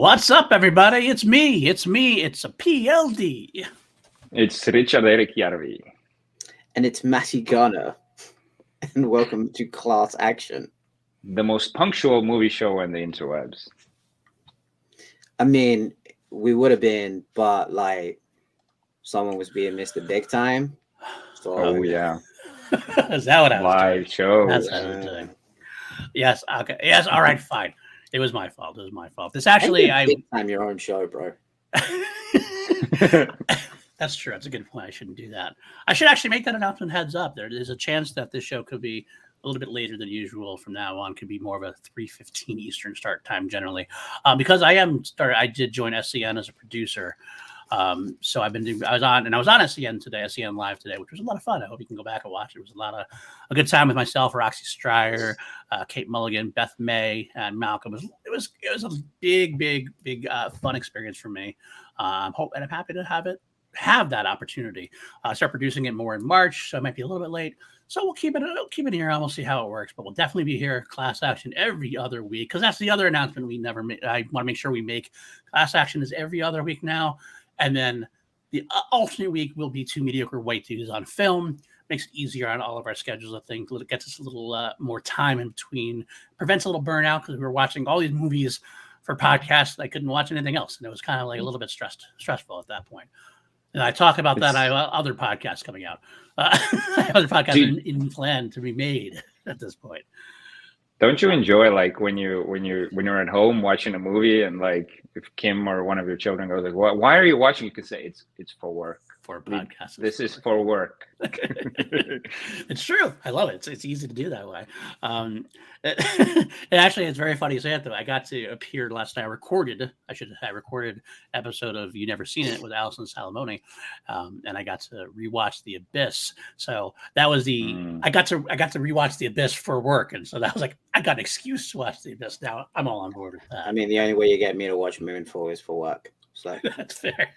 What's up, everybody? It's me. It's a PLD. It's Richard Eric Jarvi. And it's Matty Gunner. And welcome to Class Action. The most punctual movie show on the interwebs. I mean, we would have been, but like someone was being Mr. Big Time. So, oh, yeah. Is that what I was Live doing? show. That's what I was doing. Yes. Okay. Yes. All right. Fine. It was my fault. This actually, Big Time your own show, bro. That's true. That's a good point. I shouldn't do that. I should actually make that announcement heads up. There's a chance that this show could be a little bit later than usual from now on. Could be more of a 3:15 Eastern start time generally, because I did join SCN as a producer. So I was on SCN today, SCN Live today, which was a lot of fun. I hope you can go back and watch it. It was a good time with myself, Roxy Stryer, Kate Mulligan, Beth May, and Malcolm. It was a big fun experience for me. And I'm happy to have that opportunity. Start producing it more in March, so I might be a little bit late. So we'll keep it here and we'll see how it works. But we'll definitely be here, Class Action, every other week, because that's the other announcement we never made. I want to make sure we make Class Action is every other week now. And then the alternate week will be Two Mediocre White Dudes on Film. Makes it easier on all of our schedules, I think. It gets us a little more time in between. Prevents a little burnout because we were watching all these movies for podcasts. I couldn't watch anything else. And it was kind of like a little bit stressful at that point. And I talk about that. I have other podcasts coming out. I have other podcasts in plan to be made at this point. Don't you enjoy like when you're at home watching a movie and like if Kim or one of your children goes like, why are you watching? You can say it's for work. For a podcast. This is for work. It's true. I love it. It's easy to do that way. Actually, it's very funny you say it though. I got to appear last night. I recorded episode of You Never Seen It with Allison Salamone, and I got to rewatch The Abyss. So that was I got to rewatch The Abyss for work, and so that was like I got an excuse to watch The Abyss. Now I'm all on board with that. I mean, the only way you get me to watch Moonfall is for work. So that's fair.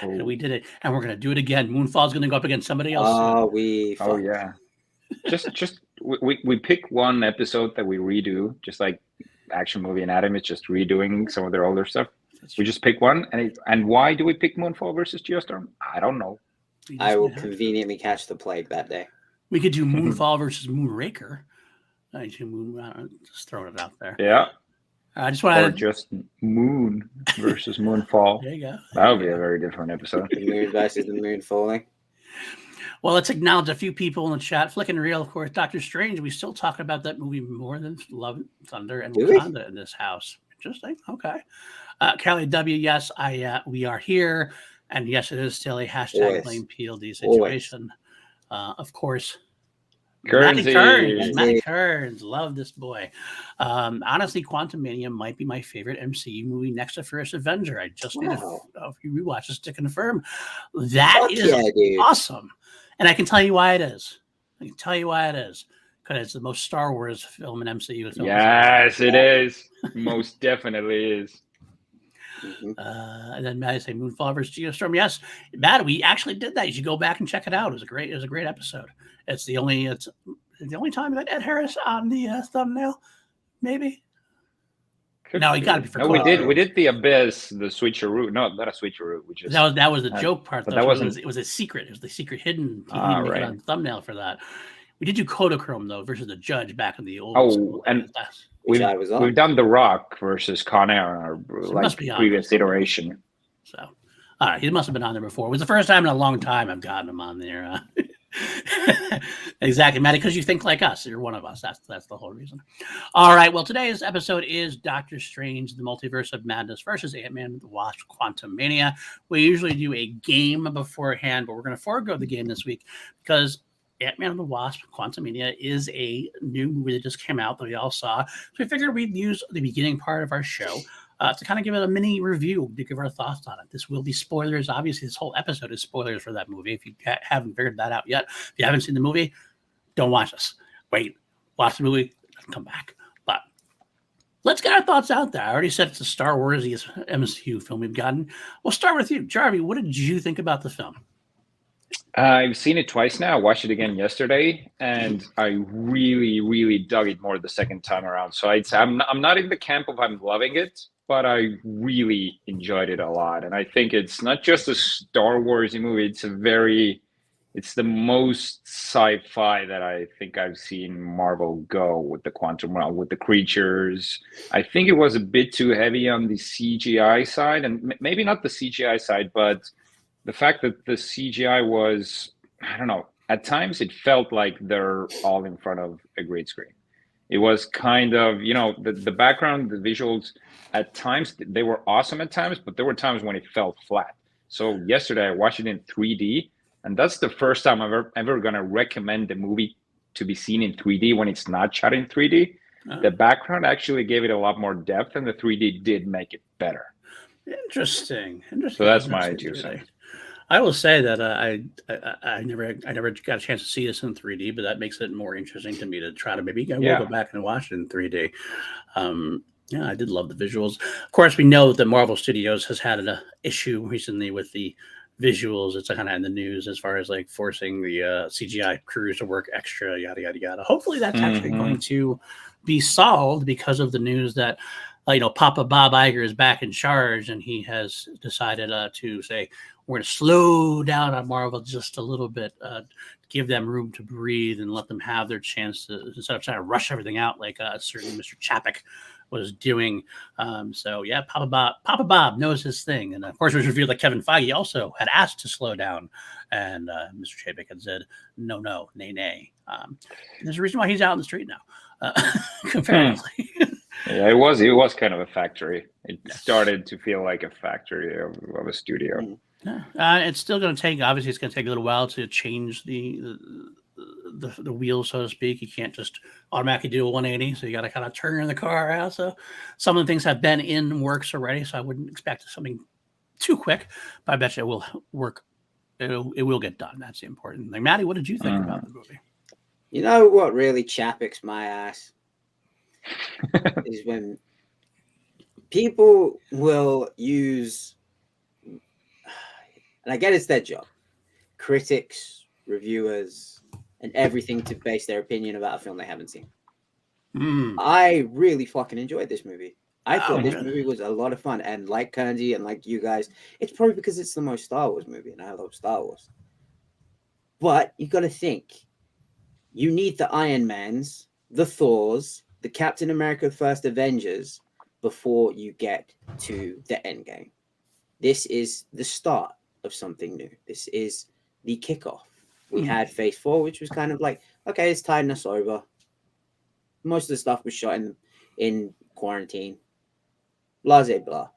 And we did it, and we're gonna do it again. Moonfall's gonna go up against somebody else. Oh yeah. Just we pick one episode that we redo, just like Action Movie Anatomy is just redoing some of their older stuff. We just pick one, and why do we pick Moonfall versus Geostorm? I don't know. I will conveniently catch the plague that day. We could do Moonfall versus Moonraker. Just throwing it out there. Yeah. I just want to just Moon versus Moonfall. There you go. That would be a very different episode. The moon versus the moon falling. Well, let's acknowledge a few people in the chat. Flicking Real, of course. Doctor Strange. We still talk about that movie more than Love, Thunder, and Wakanda in this house. Interesting. Okay. Kelly W. Yes, we are here, and yes, it is still a hashtag blame PLD situation. Of course. Matty Kearns, love this boy. Honestly, Quantumania might be my favorite MCU movie next to First Avenger. I just need a few rewatches to confirm. That is awesome, and I can tell you why it is. Because it's the most Star Wars film in MCU. Yes, it is. Most definitely is. And then Matt say Moonfall versus Geostorm. Yes, Matt, we actually did that. You should go back and check it out. It was a great episode. It's the only time that Ed Harris on the thumbnail, maybe. No, he got to be for. No, we did the Abyss, the switcheroo. No, not a switcheroo. Which is that was the joke part. But that wasn't. It was a secret. It was the secret hidden. Right. On the thumbnail for that. We did do Kodachrome though versus the Judge back in the old. School. And we've done The Rock versus Con Air in our previous iteration. So, all right, he must have been on there before. It was the first time in a long time I've gotten him on there. Exactly, Matty, because you think like us. You're one of us. That's the whole reason. All right, well, today's episode is Doctor Strange, the Multiverse of Madness versus Ant-Man and the Wasp, Quantumania. We usually do a game beforehand, but we're going to forego the game this week because Ant-Man and the Wasp, Quantumania is a new movie that just came out that we all saw. So we figured we'd use the beginning part of our show to kind of give it a mini review, to give our thoughts on it. This will be spoilers. Obviously, this whole episode is spoilers for that movie. If you haven't figured that out yet, if you haven't seen the movie, don't watch this. Wait, watch the movie, and come back. But let's get our thoughts out there. I already said it's the Star Warsiest MCU film we've gotten. We'll start with you. Jarvi, what did you think about the film? I've seen it twice now. I watched it again yesterday, and I really, really dug it more the second time around. So I'm not in the camp of I'm loving it. but I really enjoyed it a lot. And I think it's not just a Star Wars movie, it's the most sci-fi that I think I've seen Marvel go with the quantum realm, with the creatures. I think it was a bit too heavy on the CGI side, and maybe not the CGI side, but the fact that the CGI was, I don't know, at times it felt like they're all in front of a green screen. It was kind of, the background, the visuals, at times they were awesome at times, but there were times when it felt flat. So yesterday I watched it in 3D, and that's the first time I'm ever going to recommend the movie to be seen in 3D when it's not shot in 3D. The background actually gave it a lot more depth, and the 3D did make it better. Interesting. So that's my 2 cents. I will say that I never got a chance to see this in 3D, but that makes it more interesting to me to try to maybe I will go back and watch it in 3D. Yeah, I did love the visuals. Of course, we know that Marvel Studios has had an issue recently with the visuals. It's kind of in the news as far as like forcing the CGI crews to work extra, yada yada yada. Hopefully, that's actually going to be solved because of the news that Papa Bob Iger is back in charge, and he has decided to say we're going to slow down on Marvel just a little bit, give them room to breathe and let them have their chance to instead of trying to rush everything out like certain Mr. Chapek was doing. So yeah, Papa Bob knows his thing, and of course it was revealed that Kevin Feige also had asked to slow down, and Mr. Chapek had said no, nay. There's a reason why he's out in the street now, comparatively. Yeah, it was kind of a factory. It started to feel like a factory of a studio. Yeah. It's still going to take. Obviously, it's going to take a little while to change the wheel, so to speak. You can't just automatically do a 180, so you got to kind of turn the car out. So some of the things have been in works already, so I wouldn't expect something too quick. But I bet you it will work. It will get done. That's the important thing. Matty, what did you think about the movie? You know what really Chapek's my ass is when people will use, and I get it's their job, critics, reviewers, and everything to base their opinion about a film they haven't seen. I really fucking enjoyed this movie. I thought this movie was a lot of fun, and like Kanji and like you guys, it's probably because it's the most Star Wars movie, and I love Star Wars. But you got to think, you need the Iron Mans, the Thors, the Captain America First Avengers before you get to the end game. This is the start of something new. This is the kickoff. We had Phase 4, which was kind of like, okay, it's tidying us over. Most of the stuff was shot in quarantine. Blah, blah, blah.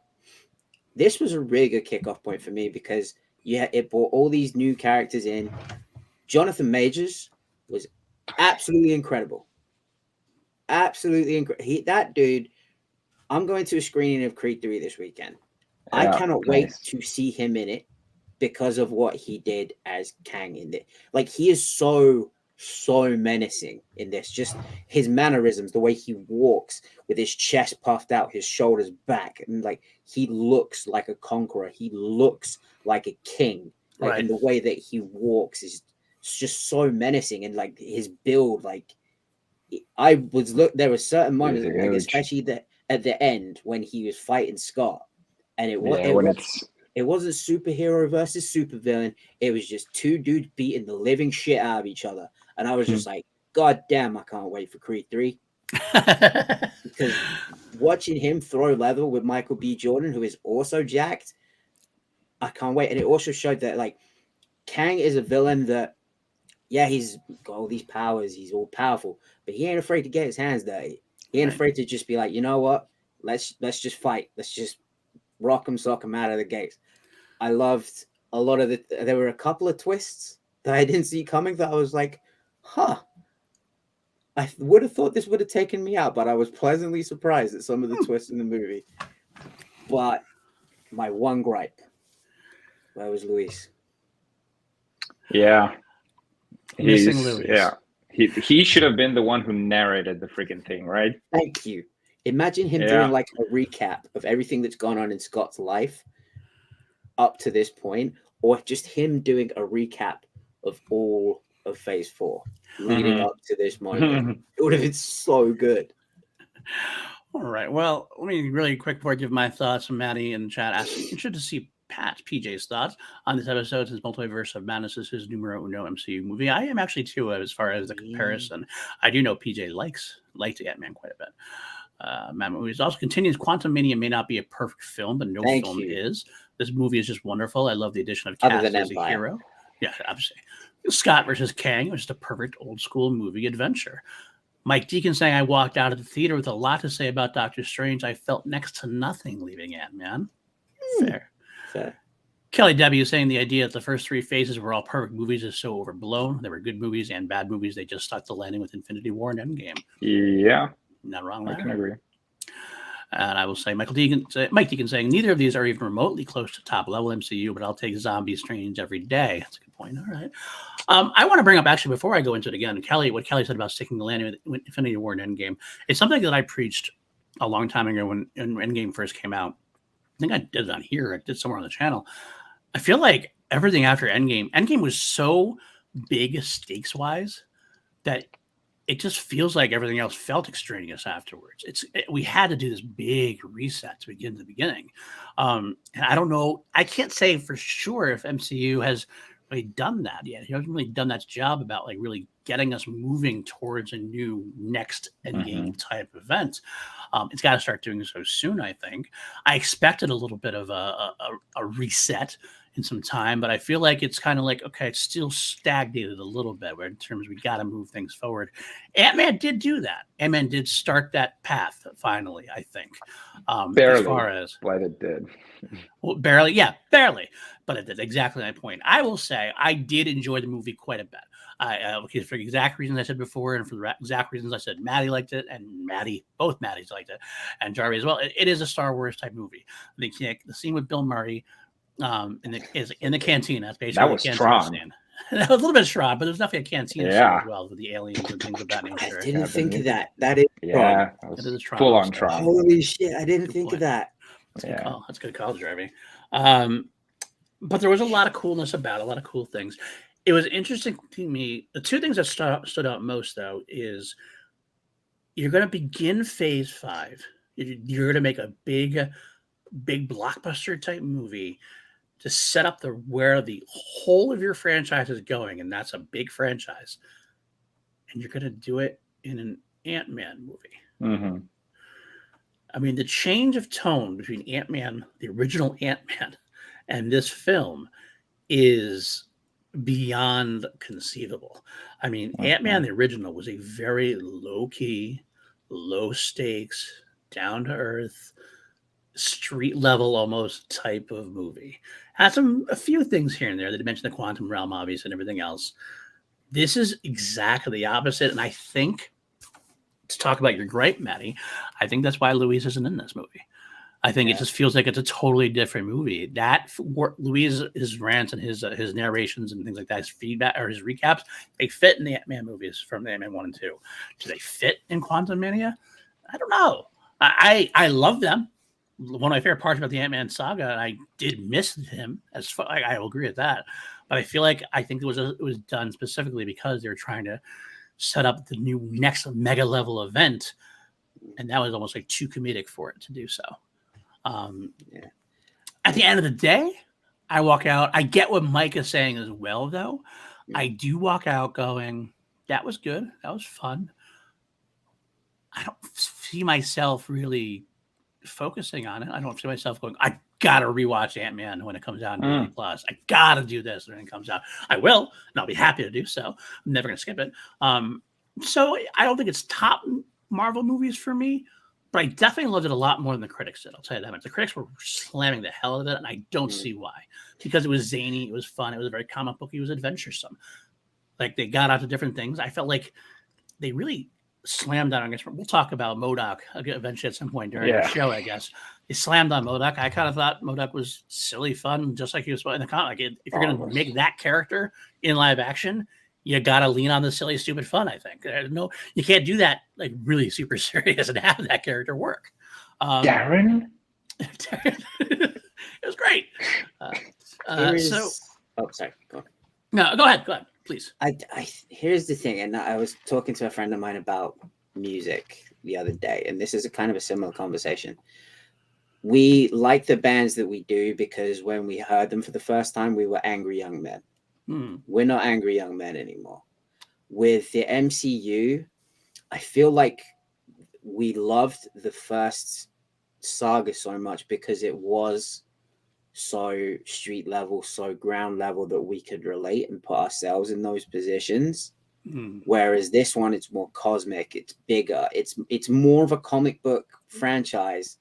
This was a really good kickoff point for me because it brought all these new characters in. Jonathan Majors was absolutely incredible. Absolutely incredible. That dude, I'm going to a screening of Creed 3 this weekend. I cannot wait to see him in it because of what he did as Kang in it. Like, he is so menacing in this. Just his mannerisms, the way he walks with his chest puffed out, his shoulders back, and like he looks like a conqueror. He looks like a king. Like, and the way that he walks is just so menacing, and like his build, like there were certain moments, like, especially at the end when he was fighting Scott, and it wasn't superhero versus supervillain. It was just two dudes beating the living shit out of each other, and I was just like, God damn, I can't wait for Creed 3. Because watching him throw level with Michael B. Jordan, who is also jacked, I can't wait. And it also showed that like Kang is a villain that, yeah, he's got all these powers, he's all powerful, but he ain't afraid to get his hands dirty. He ain't afraid to just be like, you know what? Let's just fight. Let's just rock him, sock him out of the gates. I loved a lot of there were a couple of twists that I didn't see coming that I was like, huh. I would have thought this would have taken me out, but I was pleasantly surprised at some of the twists in the movie. But my one gripe, where was Luis? Yeah. Missing Luis. Yeah. He should have been the one who narrated the freaking thing, right? Thank you. Imagine him doing like a recap of everything that's gone on in Scott's life up to this point, or just him doing a recap of all of Phase 4 leading up to this moment. It would have been so good. All right. Well, let me really quick before I give my thoughts. Matty in the chat asking, interested to see Pat PJ's thoughts on this episode since Multiverse of Madness is his numero uno MCU movie. I am actually too, as far as the comparison. I do know PJ likes Ant-Man quite a bit. Matt movies also continues. Quantumania may not be a perfect film, but no film is. This movie is just wonderful. I love the addition of Cass as a hero. Yeah, obviously. Scott versus Kang was just a perfect old school movie adventure. Mike Deacon saying, I walked out of the theater with a lot to say about Doctor Strange. I felt next to nothing leaving Ant-Man. Fair. Kelly W. saying the idea that the first three phases were all perfect movies is so overblown. There were good movies and bad movies. They just stuck the landing with Infinity War and Endgame. Yeah. Not wrong there. I can agree. And I will say Mike Deacon saying neither of these are even remotely close to top level MCU, but I'll take Zombie Strange every day. That's a good point. All right. I want to bring up, actually, before I go into it again, what Kelly said about sticking the landing with Infinity War and Endgame. It's something that I preached a long time ago when Endgame first came out. I think I did it on here. I did somewhere on the channel. I feel like everything after Endgame was so big stakes-wise that it just feels like everything else felt extraneous afterwards. We had to do this big reset to begin the beginning. And I don't know. I can't say for sure if MCU has really done that yet. He hasn't really done that job about like really getting us moving towards a new next Endgame type event. It's got to start doing so soon, I think. I expected a little bit of a reset in some time, but I feel like it's kind of like, okay, it's still stagnated a little bit where in terms we got to move things forward. Ant-Man did do that. Ant-Man did start that path finally, I think. Barely, as far as but it did. Well, barely. But it did exactly my point. I will say I did enjoy the movie quite a bit. For the exact reasons I said before, and for the exact reasons I said, Matty liked it, and both Mattys liked it, and Jarvi as well. It is a Star Wars type movie. The scene with Bill Murray in the cantina. That's basically that was strong. Scene. That was a little bit strong, but there's definitely a cantina scene as well with the aliens and things of that nature. I didn't think of that. That is full on Tron. Holy shit! I didn't think of that. That's a good call, Jarvi. But there was a lot of coolness about it, a lot of cool things. It was interesting to me. The two things that stood out most, though, is you're going to begin phase 5. You're going to make a big blockbuster type movie to set up where the whole of your franchise is going, and that's a big franchise. And you're going to do it in an Ant-Man movie. I mean, the change of tone between Ant-Man, the original Ant-Man, and this film is beyond conceivable. I mean, Ant-Man, the original, was a very low-key, low-stakes, down-to-earth, street-level almost type of movie. Had a few things here and there that mentioned the quantum realm, obviously, and everything else. This is exactly the opposite, and I think, to talk about your gripe, Matty, I think that's why Louise isn't in this movie. I think it just feels like it's a totally different movie. That Louise, his rants and his narrations and things like that, his feedback or his recaps, they fit in the Ant-Man movies from the Ant-Man 1 and 2. Do they fit in Quantumania? I don't know. I love them. One of my favorite parts about the Ant-Man saga, and I did miss him. I will agree with that. But I think it was done specifically because they were trying to set up the new next mega level event, and that was almost like too comedic for it to do so. At the end of the day, I walk out. I get what Mike is saying as well, though. I do walk out going, that was good. That was fun. I don't see myself really focusing on it. I don't see myself going, I got to rewatch Ant-Man when it comes out on Disney Plus. I got to do this when it comes out. I will, and I'll be happy to do so. I'm never going to skip it. So I don't think it's top Marvel movies for me. But I definitely loved it a lot more than the critics did. I'll tell you that much. The critics were slamming the hell out of it, and I don't see why. Because it was zany, it was fun, it was a very comic book, it was adventuresome. Like, they got out to different things. I felt like they really slammed on, I guess, we'll talk about MODOK eventually at some point during the show, I guess. They slammed on MODOK. I kind of thought MODOK was silly fun, just like he was in the comic. If you're going to make that character in live action, you got to lean on the silly, stupid fun, I think. No, you can't do that like really super serious and have that character work. Darren? It was great. Sorry. Go on. No, go ahead, please. Here's the thing, and I was talking to a friend of mine about music the other day, and this is a kind of a similar conversation. We like the bands that we do because when we heard them for the first time, we were angry young men. We're not angry young men anymore. With the MCU, I feel like we loved the first saga so much because it was so street level, so ground level that we could relate and put ourselves in those positions. Whereas this one, it's more cosmic, it's bigger, it's more of a comic book franchise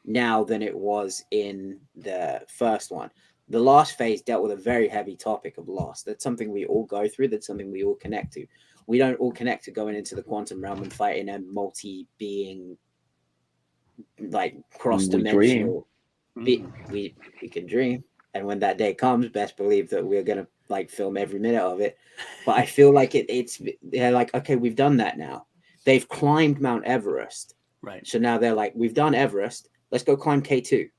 now than it was in the first one. The last phase dealt with a very heavy topic of loss. That's something we all go through. That's something we all connect to. We don't all connect to going into the quantum realm and fighting a multi-being, like cross-dimensional. We can dream, and when that day comes, best believe that we're gonna like film every minute of it. But I feel like they're like, okay, we've done that now. They've climbed Mount Everest, right? So now they're like, we've done Everest. Let's go climb K2.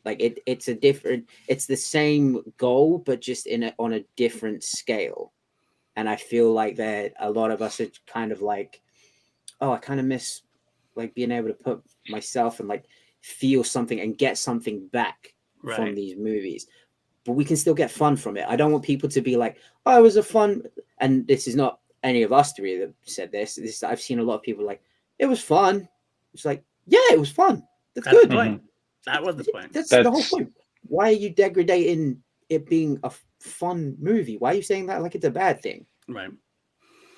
Like it's the same goal, but just on a different scale. And I feel like that a lot of us are kind of like, oh, I kind of miss like being able to put myself and like feel something and get something back from these movies. But we can still get fun from it. I don't want people to be like, oh, it was a fun. And this is not any of us three that said this. I've seen a lot of people like, it was fun. It's like, yeah, it was fun. That's good. The point. That was the point. That's the whole point. Why are you degrading it being a fun movie? Why are you saying that like it's a bad thing? Right.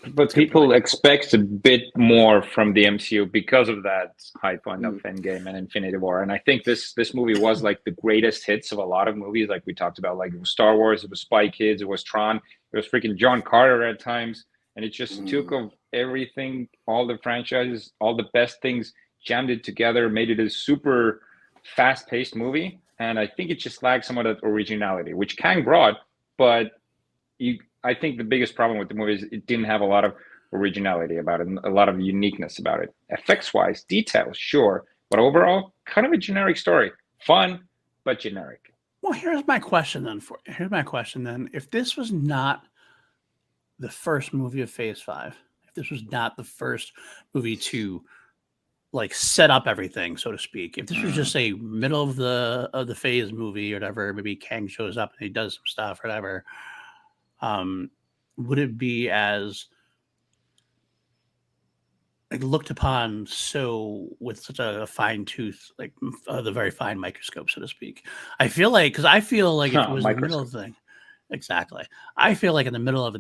But people expect a bit more from the MCU because of that high point of Endgame and Infinity War. And I think this movie was like the greatest hits of a lot of movies. Like we talked about, like it was Star Wars, it was Spy Kids, it was Tron, it was freaking John Carter at times. And it just took of everything, all the franchises, all the best things, jammed it together, made it a super fast-paced movie. And I think it just lacked some of that originality, which Kang brought, but I think the biggest problem with the movie is it didn't have a lot of originality about it, and a lot of uniqueness about it. Effects-wise, details, sure, but overall, kind of a generic story. Fun, but generic. Well, here's my question then. If this was not the first movie of Phase 5, if this was not the first movie to like set up everything, so to speak, if this was just a middle of the phase movie or whatever, maybe Kang shows up and he does some stuff or whatever, would it be as like looked upon so with such a fine tooth, like the very fine microscope, so to speak? I feel like if it was the middle of the thing, exactly. I feel like in the middle of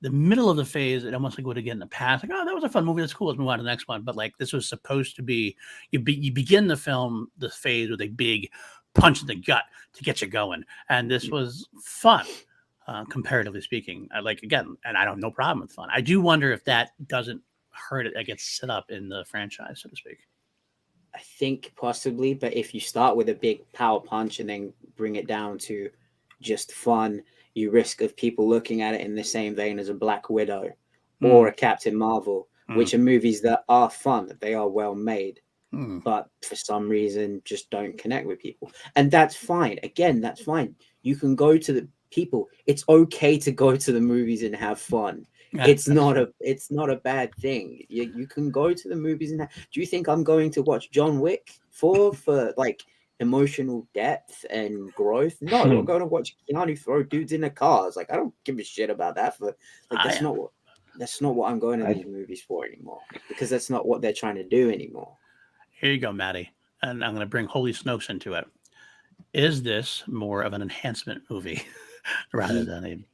the middle of the phase, it almost like would have get in the past, like, oh, that was a fun movie, that's cool, let's move on to the next one. But like this was supposed to be, you begin the phase with a big punch in the gut to get you going, and this was fun. Comparatively speaking, I don't no problem with fun. I do wonder if that doesn't hurt it that gets set up in the franchise, so to speak. I think possibly, but if you start with a big power punch and then bring it down to just fun, you risk of people looking at it in the same vein as a Black Widow or a Captain Marvel, which are movies that are fun, they are well made, but for some reason just don't connect with people. And that's fine. Again, that's fine. You can go to the people. It's okay to go to the movies and have fun. Yeah, it's not a bad thing. You can go to the movies and do you think I'm going to watch John Wick for like emotional depth and growth? No, I'm going to watch Keanu throw dudes in the cars. Like I don't give a shit about that. For like that's not what I'm going to these movies for anymore, because that's not what they're trying to do anymore. Here you go, Matty, and I'm going to bring Holy Snokes into it. Is this more of an enhancement movie rather than a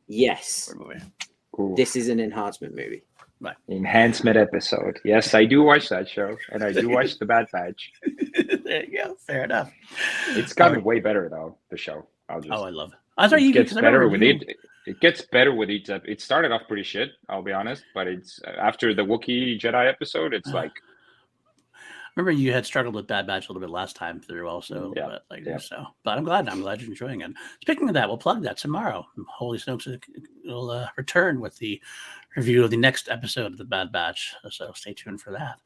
movie? Ooh. This is an enhancement movie. Right. Enhancement episode. Yes, I do watch that show, and I do watch The Bad Batch. There you go. Fair enough. It's gotten way better though. The show. I love it. It gets better with it. It gets better with each. It started off pretty shit, I'll be honest, but it's after the Wookiee Jedi episode, it's like. Remember, you had struggled with Bad Batch a little bit last time through, also. Yeah. But I'm glad you're enjoying it. Speaking of that, we'll plug that tomorrow. Holy Snokes will return with the review of the next episode of the Bad Batch, so stay tuned for that.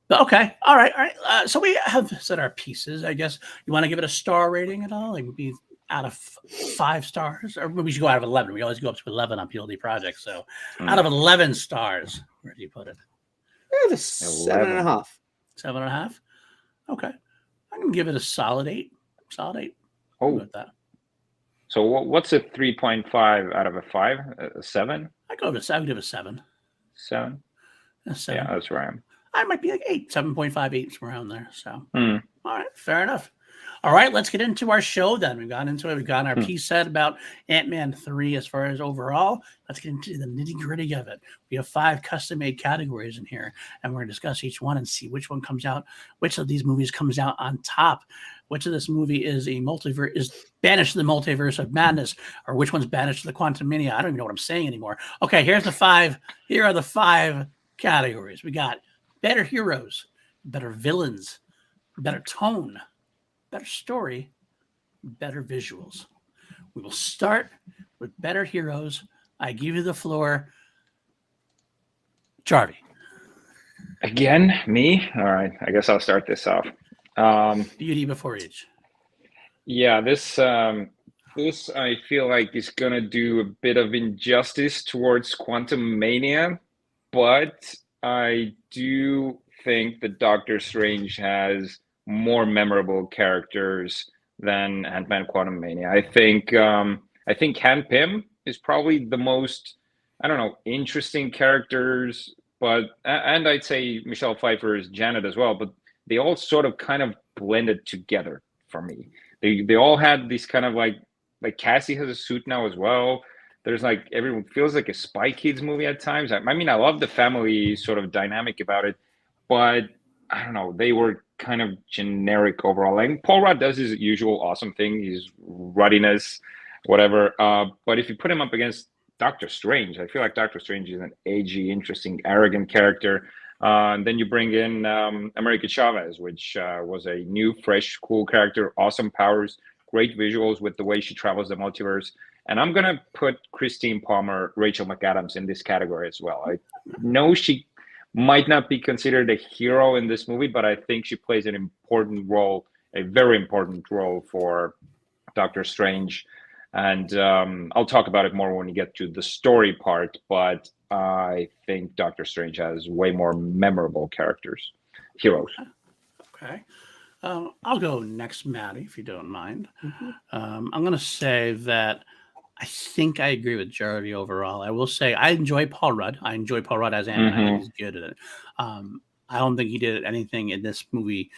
But okay, all right. So we have said our pieces. I guess you want to give it a star rating at all? Like maybe out of 5 stars, or maybe we should go out of 11. We always go up to 11 on PLD projects. So out of 11 stars, where do you put it? I have a 7.5. 7.5. Okay, I'm gonna give it a solid 8. Solid 8. Oh, With that, so what's a 3.5 out of a 5? A 7? I go to. I would give it a 7. 7? A 7. Yeah, that's where I am. I might be like 8, 7.5, 8, somewhere around there. So, Hmm. all right, fair enough. All right, let's get into our show then. We've gone into it. We've gotten our piece said about Ant-Man 3 as far as overall. Let's get into the nitty-gritty of it. We have 5 custom-made categories in here, and we're going to discuss each one and see which one comes out, which of these movies comes out on top, which of this movie is banished to the Multiverse of Madness, or which one's banished to the Quantumania. I don't even know what I'm saying anymore. Okay, here's the 5. Here are the 5 categories. We got better heroes, better villains, better tone, better story, better visuals. We will start with better heroes. I give you the floor. Jarvi. Again, me? All right, I guess I'll start this off. Beauty before age. Yeah, this I feel like is gonna do a bit of injustice towards Quantumania, but I do think that Doctor Strange has more memorable characters than Ant-Man Quantumania. I think Han Pym is probably the most, I don't know, interesting characters, but and I'd say Michelle Pfeiffer's Janet as well, but they all sort of kind of blended together for me. They all had these kind of like Cassie has a suit now as well. There's like everyone feels like a Spy Kids movie at times. I mean, I love the family sort of dynamic about it, but I don't know, they were kind of generic overall. Like Paul Rudd does his usual awesome thing, his ruddiness, whatever. But if you put him up against Doctor Strange, I feel like Doctor Strange is an edgy, interesting, arrogant character. And then you bring in America Chavez, which was a new, fresh, cool character, awesome powers, great visuals with the way she travels the multiverse. And I'm going to put Christine Palmer, Rachel McAdams in this category as well. I know she might not be considered a hero in this movie, but I think she plays an important role, a very important role for Doctor Strange. And I'll talk about it more when we get to the story part, but I think Doctor Strange has way more memorable heroes. Okay. I'll go next, Matty, if you don't mind. I'm going to say that I think I agree with Jarvi overall. I will say I enjoy Paul Rudd. I enjoy Paul Rudd as Ant-Man. I think he's good at it. I don't think he did anything in this movie.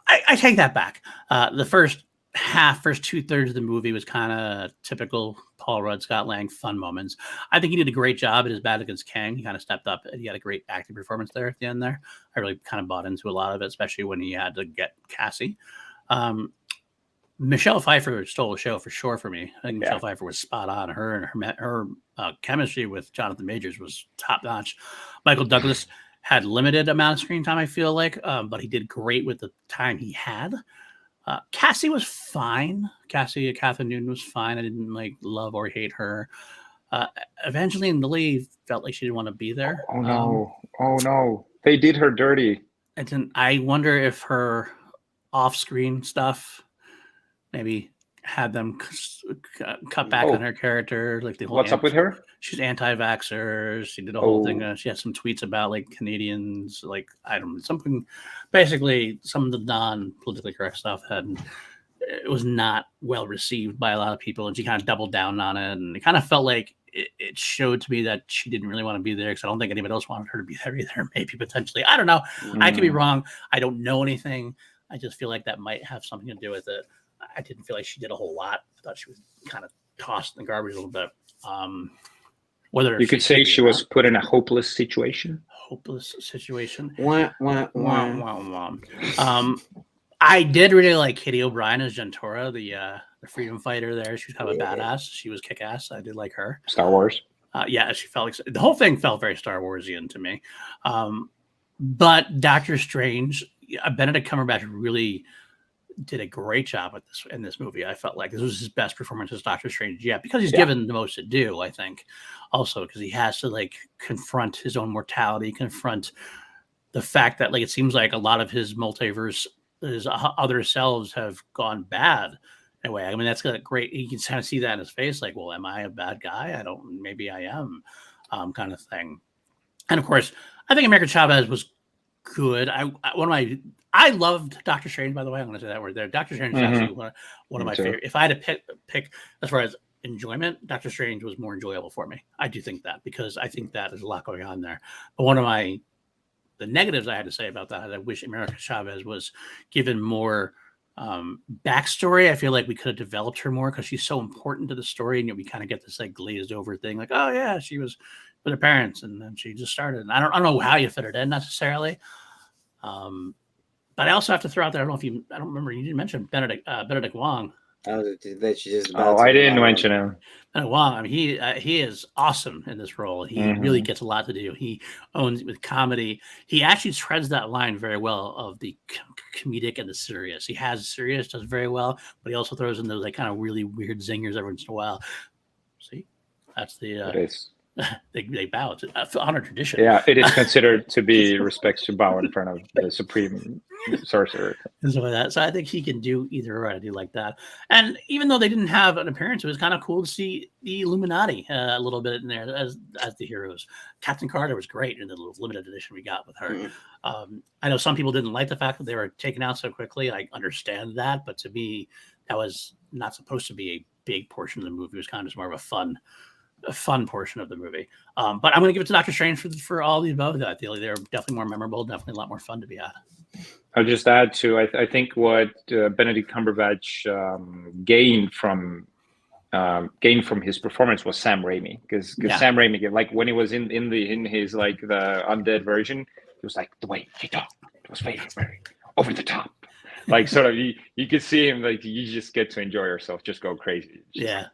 I take that back. The first 2/3 of the movie was kind of typical Paul Rudd, Scott Lang, fun moments. I think he did a great job at his battle against Kang. He kind of stepped up. He had a great acting performance there at the end there. I really kind of bought into a lot of it, especially when he had to get Cassie. Michelle Pfeiffer stole the show for sure for me. I think Michelle Pfeiffer was spot on. Her and her chemistry with Jonathan Majors was top notch. Michael Douglas had limited amount of screen time, I feel like, but he did great with the time he had. Cassie was fine. Catherine Newton was fine. I didn't love or hate her. Evangeline Lilly felt like she didn't want to be there. Oh no! They did her dirty. And I wonder if her off-screen stuff maybe had them cut back on her character. Like the whole what's up with her? She's anti-vaxxer. She did a whole thing. She had some tweets about Canadians, I don't know, something. Basically, some of the non-politically correct stuff it was not well received by a lot of people, and she kind of doubled down on it. And it kind of felt like it showed to me that she didn't really want to be there, because I don't think anybody else wanted her to be there either. Maybe potentially, I don't know. I could be wrong. I don't know anything. I just feel like that might have something to do with it. I didn't feel like she did a whole lot. I thought she was kind of tossed in the garbage a little bit. Whether you could say she was put in a hopeless situation. Wah, wah, wah. Wah, wah. I did really like Kitty O'Brien as Gentora, the freedom fighter there. She was kind of a badass. She was kick-ass. I did like her. Star Wars. She felt like the whole thing felt very Star Warsian to me. But Doctor Strange, Benedict Cumberbatch really did a great job with this in this movie. I felt like this was his best performance as Doctor Strange yet, because he's given the most to do, I think. Also, because he has to confront his own mortality, confront the fact that it seems like a lot of his multiverse, his other selves have gone bad in a way. I mean, that's great. You can kind of see that in his face, am I a bad guy? Maybe I am, kind of thing. And of course, I think America Chavez was good. I loved Doctor Strange, by the way. I'm going to say that word there. Doctor Strange is actually one of my favorite. If I had to pick as far as enjoyment, Doctor Strange was more enjoyable for me. I do think that, because I think that there's a lot going on there. But one of the negatives I had to say about that is I wish America Chavez was given more backstory. I feel like we could have developed her more, because she's so important to the story, and we kind of get this like glazed over thing, like, oh yeah, she was with her parents and then she just started. And I don't know how you fit it in necessarily. But I also have to throw out there, I don't remember, you didn't mention Benedict Wong. I didn't mention him. Benedict Wong, I mean, he is awesome in this role. He really gets a lot to do. He owns with comedy. He actually treads that line very well of the comedic and the serious. He has serious, does very well, but he also throws in those like kind of really weird zingers every once in a while. See, that's the they bow. It's an honor tradition. Yeah, it is considered to be respect to bow in front of the supreme sorcerer and stuff like that. So I think he can do either or. I do like that. And even though they didn't have an appearance, it was kind of cool to see the Illuminati a little bit in there as the heroes. Captain Carter was great in the little limited edition we got with her. I know some people didn't like the fact that they were taken out so quickly. I understand that, but to me, that was not supposed to be a big portion of the movie. It was kind of just more of a fun portion of the movie. But I'm going to give it to Doctor Strange for all the above. I feel like they're definitely more memorable, definitely a lot more fun to be had. I'll just add to, I think what Benedict Cumberbatch gained from his performance was Sam Raimi, because Sam Raimi, like when he was in his like the undead version, it was like the way he talked, it was very, very over the top. Like sort of you could see him, like you just get to enjoy yourself, just go crazy. Yeah.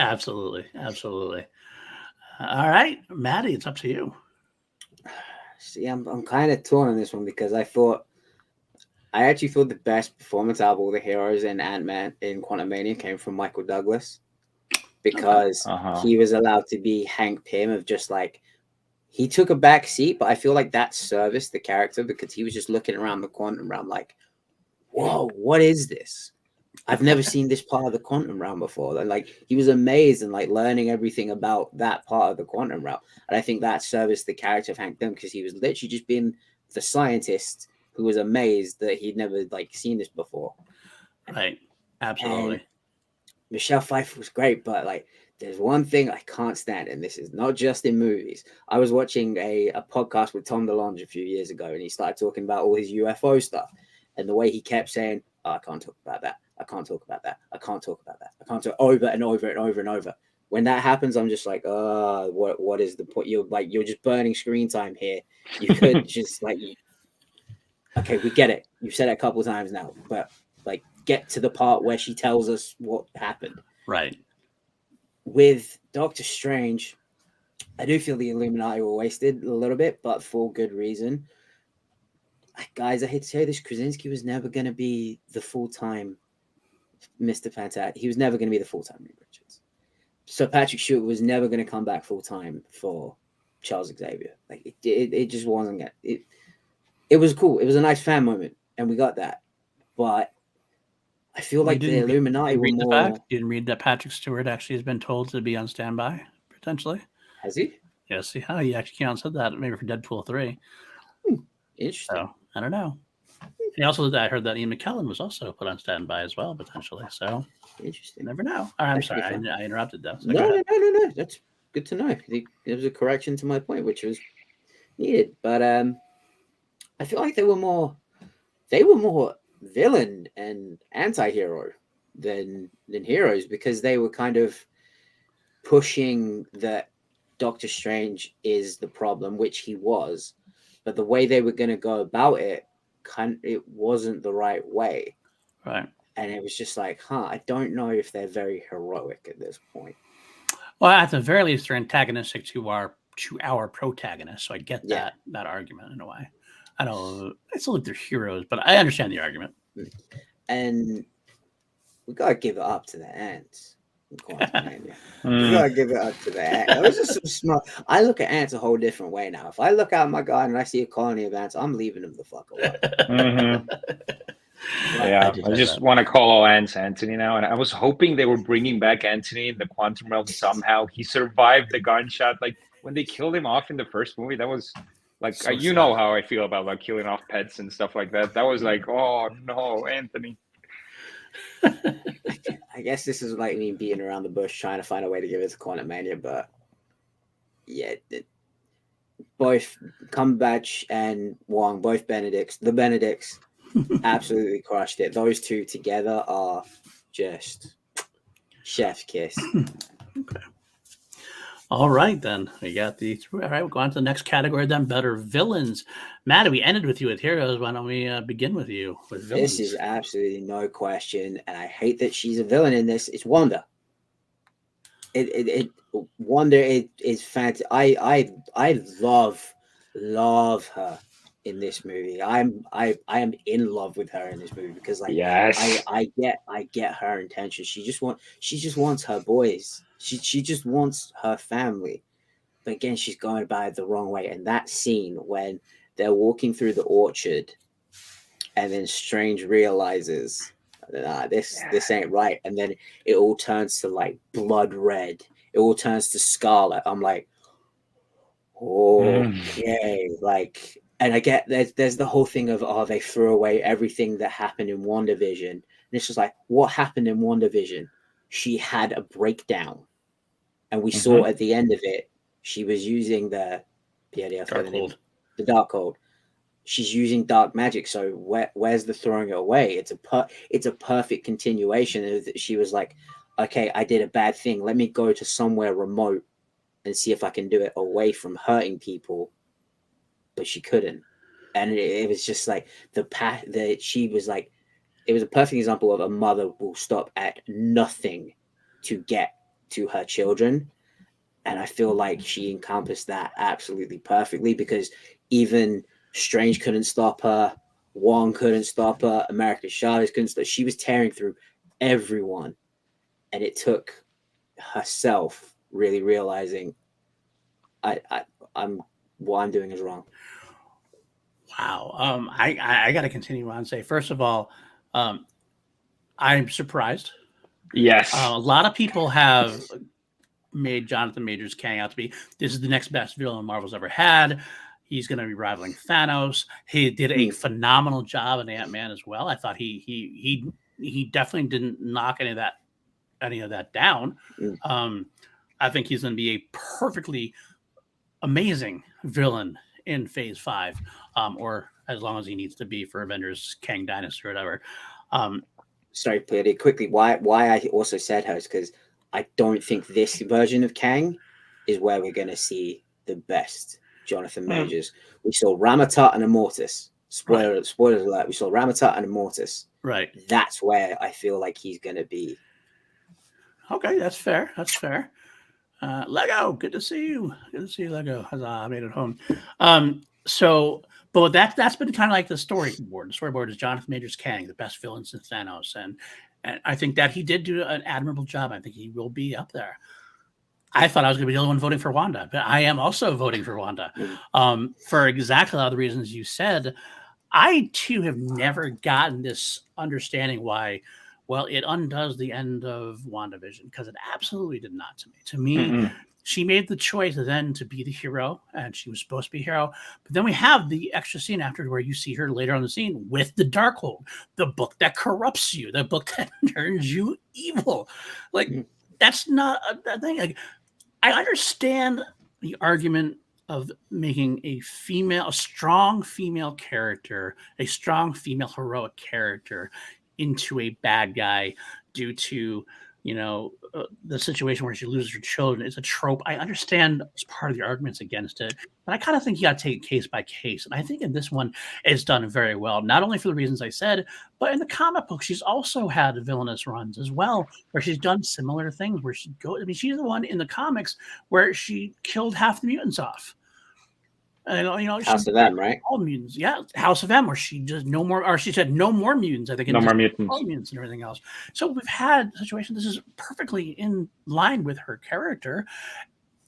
Absolutely. All right, Matty, it's up to you. See, I'm kind of torn on this one, because I actually thought the best performance out of all the heroes in Ant-Man in Quantumania came from Michael Douglas, because he was allowed to be Hank Pym, of just like, he took a back seat, but I feel like that serviced the character, because he was just looking around the quantum realm like, whoa, what is this? I've never seen this part of the quantum realm before. And like, he was amazed and like learning everything about that part of the quantum realm. And I think that serviced the character of Hank Pym, because he was literally just being the scientist who was amazed that he'd never like seen this before. Right. Absolutely. And Michelle Pfeiffer was great, but like, there's one thing I can't stand, and this is not just in movies. I was watching a podcast with Tom DeLonge a few years ago, and he started talking about all his UFO stuff, and the way he kept saying, oh, I can't talk about that. I can't talk about that. I can't talk about that. I can't talk over and over and over and over. When that happens, I'm just like, what is the point? You're just burning screen time here. You could just like, okay, we get it. You've said it a couple of times now, but like, get to the part where she tells us what happened. Right. With Doctor Strange, I do feel the Illuminati were wasted a little bit, but for good reason. Guys, I hate to say this, Krasinski was never going to be the full-time Mr. Fantastic. He was never going to be the full-time Reed Richards. So Patrick Stewart was never going to come back full-time for Charles Xavier. Like it just wasn't going to. It was cool. It was a nice fan moment, and we got that. But I feel like the Illuminati were more. You didn't read that Patrick Stewart actually has been told to be on standby, potentially? Has he? Yes, he actually came out and said that, maybe for Deadpool 3. Interesting. So, I don't know. And also, I heard that Ian McKellen was also put on standby as well, potentially. So, interesting. You never know. I'm sorry, I interrupted though. So no. That's good to know. There was a correction to my point, which was needed. But I feel like they were more villain and anti-hero than heroes, because they were kind of pushing that Doctor Strange is the problem, which he was. But the way they were going to go about it, it wasn't the right way. Right. And it was just like, I don't know if they're very heroic at this point. Well, at the very least, they're antagonistic to our protagonists. So I get that argument in a way. I don't. It's like they're heroes, but I understand the argument. And we gotta give it up to the ants. We gotta give it up to the ants. That was just some smart. I look at ants a whole different way now. If I look out my garden and I see a colony of ants, I'm leaving them the fuck alone. Yeah, I just want to call all ants Anthony now. And I was hoping they were bringing back Anthony in the quantum realm somehow. He survived the gunshot. Like when they killed him off in the first movie, that was Like So you sad. know how I feel about like killing off pets and stuff like that. That was like, oh no, Anthony. I guess this is like me beating around the bush trying to find a way to give it to Quantumania, but yeah, both Cumberbatch and Wong, both the Benedicts, absolutely crushed it. Those two together are just chef's kiss. Okay. All right, then. We got the three. All right, we'll go on to the next category then, better villains. Matty, we ended with you with heroes. Why don't we begin with you with villains? This is absolutely no question, and I hate that she's a villain in this. It's Wanda. Wanda is fantastic. I love her in this movie. I am in love with her in this movie because like Yes. I get her intention. She just wants her boys. She just wants her family. But again, she's going about it the wrong way. And that scene when they're walking through the orchard and then Strange realizes this ain't right. And then it all turns to like blood red. It all turns to scarlet. I'm like, okay. Like, and I get there's the whole thing of they threw away everything that happened in WandaVision. And it's just like, what happened in WandaVision? She had a breakdown. And we saw at the end of it, she was using the Darkhold. She's using dark magic. So where's the throwing it away? It's a perfect continuation. She was like, okay, I did a bad thing. Let me go to somewhere remote and see if I can do it away from hurting people. But she couldn't. And it was just like she was like, it was a perfect example of a mother will stop at nothing to get to her children. And I feel like she encompassed that absolutely perfectly because even Strange couldn't stop her, Wong couldn't stop her, America Chavez couldn't stop her. She was tearing through everyone. And it took herself really realizing what I'm doing is wrong. Wow. I got to continue on and say, first of all, I'm surprised. Yes. A lot of people have made Jonathan Majors Kang out to be this is the next best villain Marvel's ever had. He's going to be rivaling Thanos. He did a phenomenal job in Ant-Man as well. I thought he definitely didn't knock any of that down. I think he's going to be a perfectly amazing villain in Phase 5, or as long as he needs to be for Avengers Kang Dynasty or whatever. Sorry, pretty quickly. Why I also said her is because I don't think this version of Kang is where we're going to see the best Jonathan Majors. We saw Ramatut and Immortus. Spoilers alert. We saw Ramatut and Immortus. Right. That's where I feel like he's going to be. Okay, that's fair. That's fair. Lego, good to see you. Good to see you, Lego. Huzzah, I made it home. But that's been kind of like the storyboard. The storyboard is Jonathan Majors Kang, the best villain since Thanos. And I think that he did do an admirable job. I think he will be up there. I thought I was going to be the only one voting for Wanda, but I am also voting for Wanda for exactly all the reasons you said. I, too, have never gotten this understanding why, well, it undoes the end of WandaVision, because it absolutely did not to me. To me, she made the choice then to be the hero, and she was supposed to be a hero. But then we have the extra scene after where you see her later on the scene with the Darkhold, the book that corrupts you, the book that turns you evil. Like, that's not a thing. Like, I understand the argument of making a strong female character, a strong female heroic character into a bad guy due to, the situation where she loses her children. It's a trope. I understand as part of the arguments against it, but I kind of think you got to take it case by case. And I think in this one, it's done very well, not only for the reasons I said, but in the comic book, she's also had villainous runs as well, where she's done similar things where she's the one in the comics where she killed half the mutants off. House of M, right? All mutants, yeah. House of M, where she just no more, or she said no more mutants. I think no more mutants, all mutants and everything else. So we've had situations. This is perfectly in line with her character,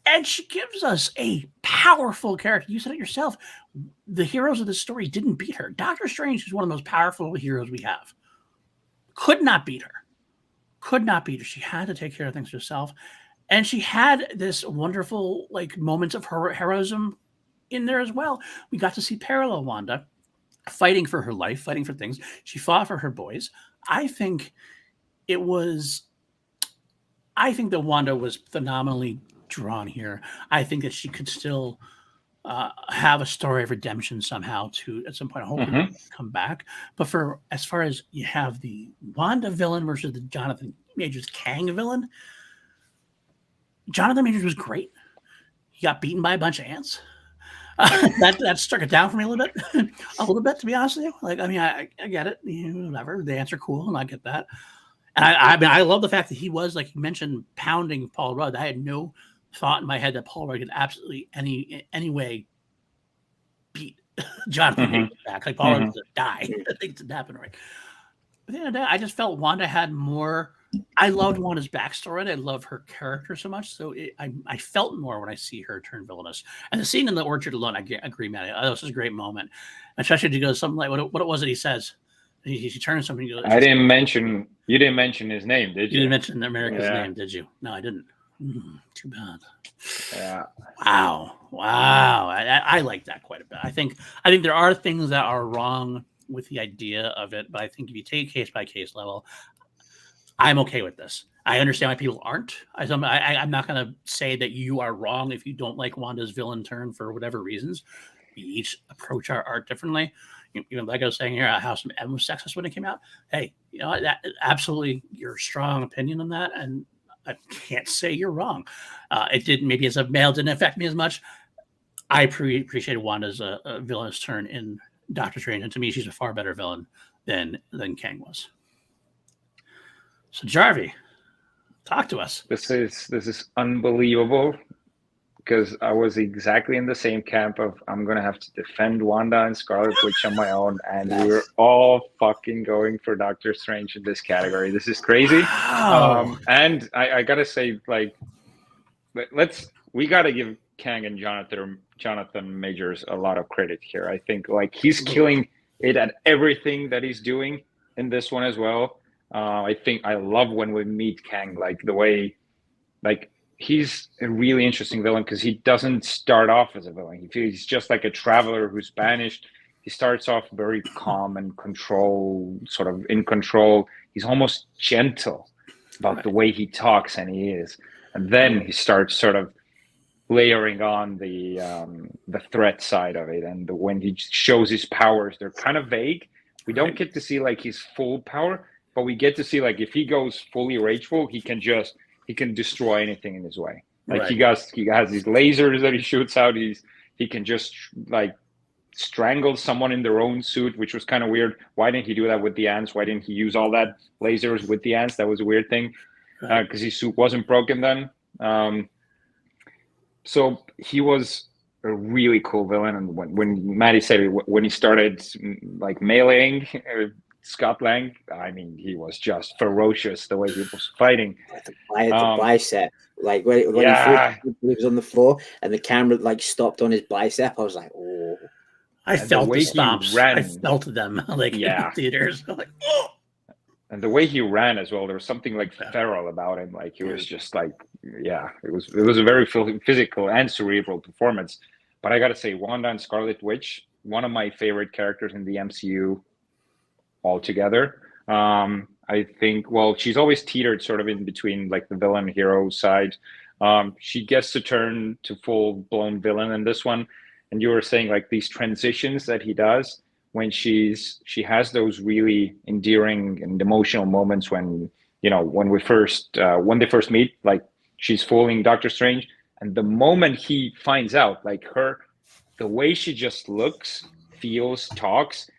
and she gives us a powerful character. You said it yourself. The heroes of this story didn't beat her. Doctor Strange is one of the most powerful heroes we have. Could not beat her. She had to take care of things herself, and she had this wonderful moments of her heroism in there as well, we got to see parallel Wanda fighting for her life, fighting for things. She fought for her boys. I think that Wanda was phenomenally drawn here. I think that she could still have a story of redemption somehow to at some point hopefully come back. But as far as you have the Wanda villain versus the Jonathan Majors Kang villain, Jonathan Majors was great. He got beaten by a bunch of ants. That struck it down for me a little bit, to be honest with you. Like, I mean, I get it, whatever. The ants are cool, and I get that. And I mean, I love the fact that he was, like you mentioned, pounding Paul Rudd. I had no thought in my head that Paul Rudd could absolutely any way beat Jonathan Majors back. Like Paul Rudd was gonna die. Things didn't happen right. But at the end of the day, I just felt Wanda had more. I loved Wanda's backstory. I love her character so much. So I felt more when I see her turn villainous. And the scene in the orchard alone, I agree, Matty. This was a great moment. Especially to go something like what it was that he says. He turns something. He goes, You didn't mention his name, did you? You didn't mention America's name, did you? No, I didn't. Too bad. Yeah. Wow. I like that quite a bit. I think there are things that are wrong with the idea of it, but I think if you take case by case level, I'm okay with this. I understand why people aren't. I'm not going to say that you are wrong if you don't like Wanda's villain turn for whatever reasons. We each approach our art differently. Even like I was saying here, House of M was sexist when it came out. Hey, that absolutely your strong opinion on that, and I can't say you're wrong. It didn't, maybe as a male, didn't affect me as much. I appreciated Wanda's villainous turn in Doctor Strange, and to me, she's a far better villain than Kang was. So Jarvi, talk to us. This is unbelievable, because I was exactly in the same camp of I'm gonna have to defend Wanda and Scarlet Witch on my own, and we were all fucking going for Doctor Strange in this category. This is crazy. Wow. And I gotta say, like, we gotta give Kang and Jonathan Majors a lot of credit here. I think like he's killing it at everything that he's doing in this one as well. I think I love when we meet Kang, like the way, like, he's a really interesting villain because he doesn't start off as a villain. He's just like a traveler who's banished. He starts off very calm and sort of in control. He's almost gentle about the way he talks, and he is. And then he starts sort of layering on the threat side of it. And when he shows his powers, they're kind of vague. We don't get to see like his full power, but we get to see like if he goes fully rageful, he can destroy anything in his way. Like he has these lasers that he shoots out. He can just like strangle someone in their own suit, which was kind of weird. Why didn't he do that with the ants? Why didn't he use all that lasers with the ants? That was a weird thing, because his suit wasn't broken then. So he was a really cool villain. And when Matty said it, when he started like meleeing Scott Lang, I mean, he was just ferocious the way he was fighting. The bicep, like when he was on the floor and the camera like stopped on his bicep, I was like, oh. I felt the stomps. I felt them like in the theaters. I'm like, oh. And the way he ran as well, there was something like feral about him. Like he was just like, it was a very physical and cerebral performance. But I got to say, Wanda and Scarlet Witch, one of my favorite characters in the MCU altogether. I think, well, she's always teetered sort of in between like the villain hero side. She gets to turn to full blown villain in this one. And you were saying like these transitions that he does when she has those really endearing and emotional moments when they first meet, like she's fooling Doctor Strange, and the moment he finds out, like the way she just looks, feels, talks,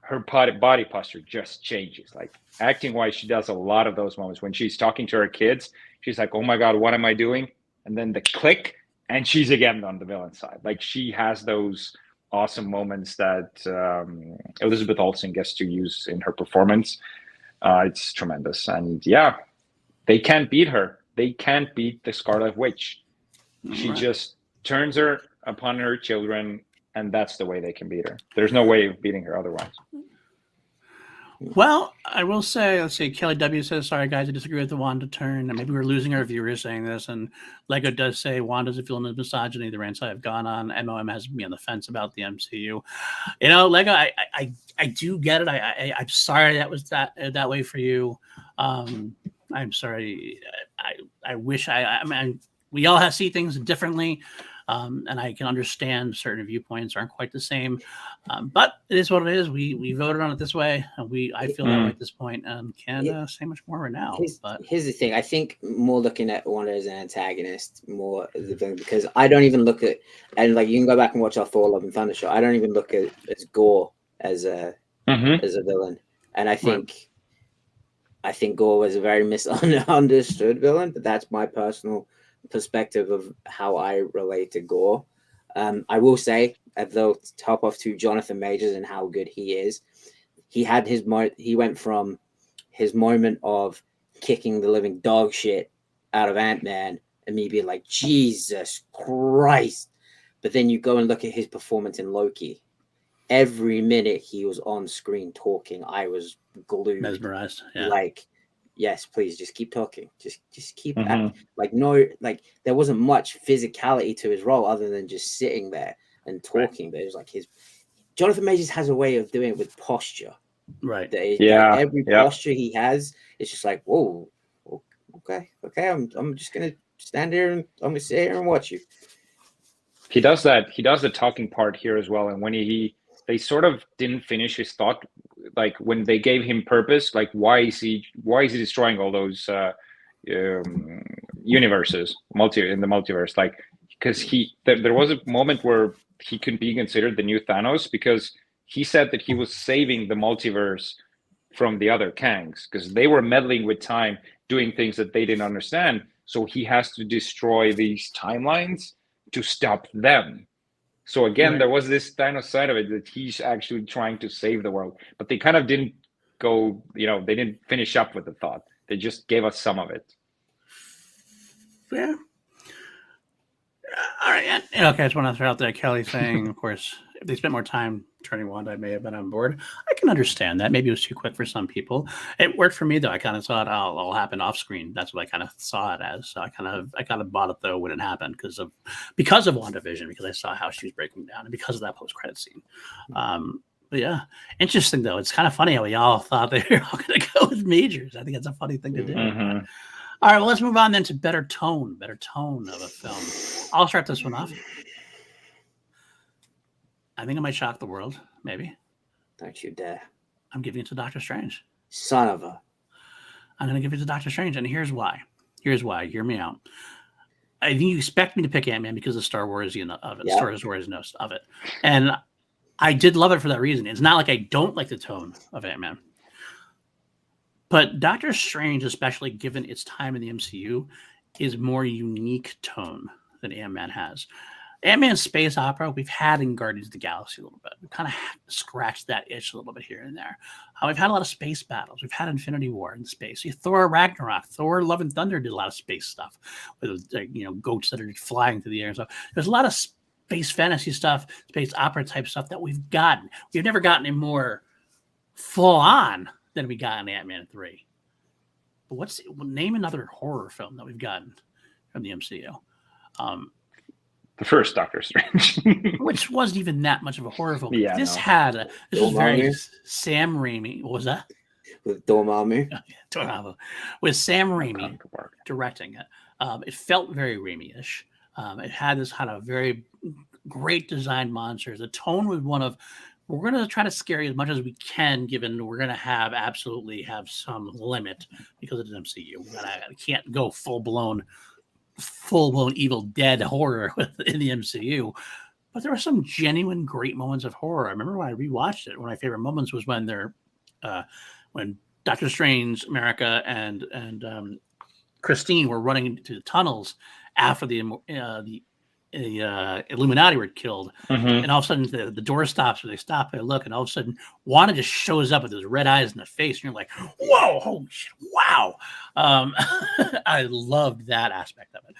her body posture just changes. Like acting wise, she does a lot of those moments when she's talking to her kids. She's like, oh my God, what am I doing? And then the click, and she's again on the villain side. Like she has those awesome moments that Elizabeth Olsen gets to use in her performance. It's tremendous. And they can't beat her. They can't beat the Scarlet Witch. She just turns her upon her children, and that's the way they can beat her. There's no way of beating her otherwise. Well, I will say, let's see, Kelly W says, sorry guys, I disagree with the Wanda turn. And maybe we're losing our viewers saying this. And Lego does say Wanda's a villain of misogyny, the rants I've gone on. MOM has me on the fence about the MCU. You know, Lego, I do get it. I'm sorry that was that way for you. I'm sorry. I wish I mean, we all see things differently. And I can understand certain viewpoints aren't quite the same, but it is what it is. We voted on it this way, and I feel that way at this point, and can't say much more right now. Here's the thing: I think more looking at Wanda as an antagonist, more as a villain, because I don't even look at, and like you can go back and watch our Thor: Love and Thunder show. I don't even look at Gore as a villain, and I think Gore was a very misunderstood villain, but that's my personal perspective of how I relate to Gore. I will say, though, top off to Jonathan Majors and how good he is. He had he went from his moment of kicking the living dog shit out of Ant-Man and me being like, Jesus Christ. But then you go and look at his performance in Loki. Every minute he was on screen talking, I was glued. Mesmerized. Yeah. Like, yes, please just keep talking. Just keep there wasn't much physicality to his role other than just sitting there and talking. Right. But it was like Jonathan Majors has a way of doing it with posture. Right. Every posture he has, it's just like, whoa, okay. I'm just gonna stand here and I'm gonna sit here and watch you. He does that. He does the talking part here as well. And when they sort of didn't finish his thought, like when they gave him purpose, like why is he destroying all those universes in the multiverse? Like, because there was a moment where he could be considered the new Thanos, because he said that he was saving the multiverse from the other Kangs because they were meddling with time, doing things that they didn't understand. So he has to destroy these timelines to stop them. So again, there was this Thanos side of it that he's actually trying to save the world, but they kind of didn't go, they didn't finish up with the thought. They just gave us some of it. Yeah. All right. Okay, I just want to throw out there, Kelly saying, of course, if they spent more time turning Wanda, I may have been on board. I can understand that. Maybe it was too quick for some people. It worked for me, though. I kind of saw it all happen off screen. That's what I kind of saw it as. So I kind of bought it, though, when it happened because of WandaVision, because I saw how she was breaking down and because of that post-credit scene. But yeah, interesting, though. It's kind of funny how we all thought they were all going to go with Majors. I think that's a funny thing to do. Mm-hmm. All right, well, let's move on then to better tone of a film. I'll start this one off. I think I might shock the world, maybe. Don't you dare. I'm giving it to Doctor Strange. Son of a. I'm going to give it to Doctor Strange, and here's why. Hear me out. I think you expect me to pick Ant-Man because of Star Wars of it. Yep. Star Wars of it. And I did love it for that reason. It's not like I don't like the tone of Ant-Man. But Doctor Strange, especially given its time in the MCU, is more unique tone than Ant-Man has. Ant-Man's space opera we've had in Guardians of the Galaxy a little bit. We've kind of scratched that itch a little bit here and there. We've had a lot of space battles. We've had Infinity War in space. Thor Ragnarok, Thor Love and Thunder did a lot of space stuff with goats that are flying through the air. So there's a lot of space fantasy stuff, space opera type stuff that we've gotten. We've never gotten it more full on than we got in Ant-Man 3. But name another horror film that we've gotten from the MCU. The first Doctor Strange, which wasn't even that much of a horror film. Yeah, this was very Sam Raimi. What was that? With Dormammu. Dormammu. With Sam Raimi directing it. It felt very Raimi-ish. It had this kind of very great designed monsters. The tone was one of, we're going to try to scare you as much as we can, given we're going to absolutely have some limit because it's an MCU. We can't go full-blown Evil Dead horror in the MCU, but there were some genuine great moments of horror. I remember when I rewatched it, one of my favorite moments was when when Doctor Strange, America, and Christine were running into the tunnels after the Illuminati were killed, and all of a sudden the door stops, where they stop and look, and all of a sudden Wanda just shows up with those red eyes in the face, and you're like, whoa, holy shit, wow. I loved that aspect of it.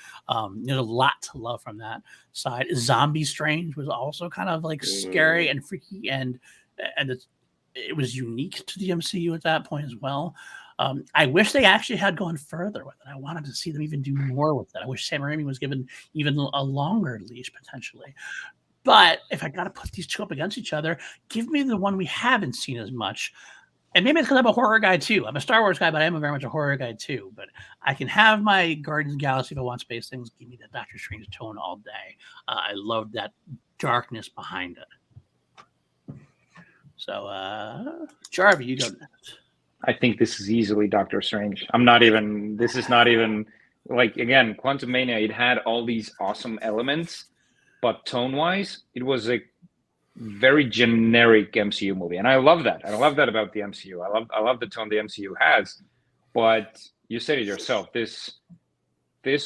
There's a lot to love from that side. Zombie Strange was also kind of like scary and freaky, and it was unique to the MCU at that point as well. I wish they actually had gone further with it. I wanted to see them even do more with it. I wish Sam Raimi was given even a longer leash potentially. But if I got to put these two up against each other, give me the one we haven't seen as much. And maybe it's because I'm a horror guy too. I'm a Star Wars guy, but I am very much a horror guy too. But I can have my Guardians of the Galaxy if I want space things. Give me that Doctor Strange tone all day. I love that darkness behind it. So, Jarvi, you go next. I think this is easily Doctor Strange. This is not even like, again, Quantumania, it had all these awesome elements, but tone-wise, it was a very generic MCU movie. And I love that. I love that about the MCU. I love the tone the MCU has. But you said it yourself, this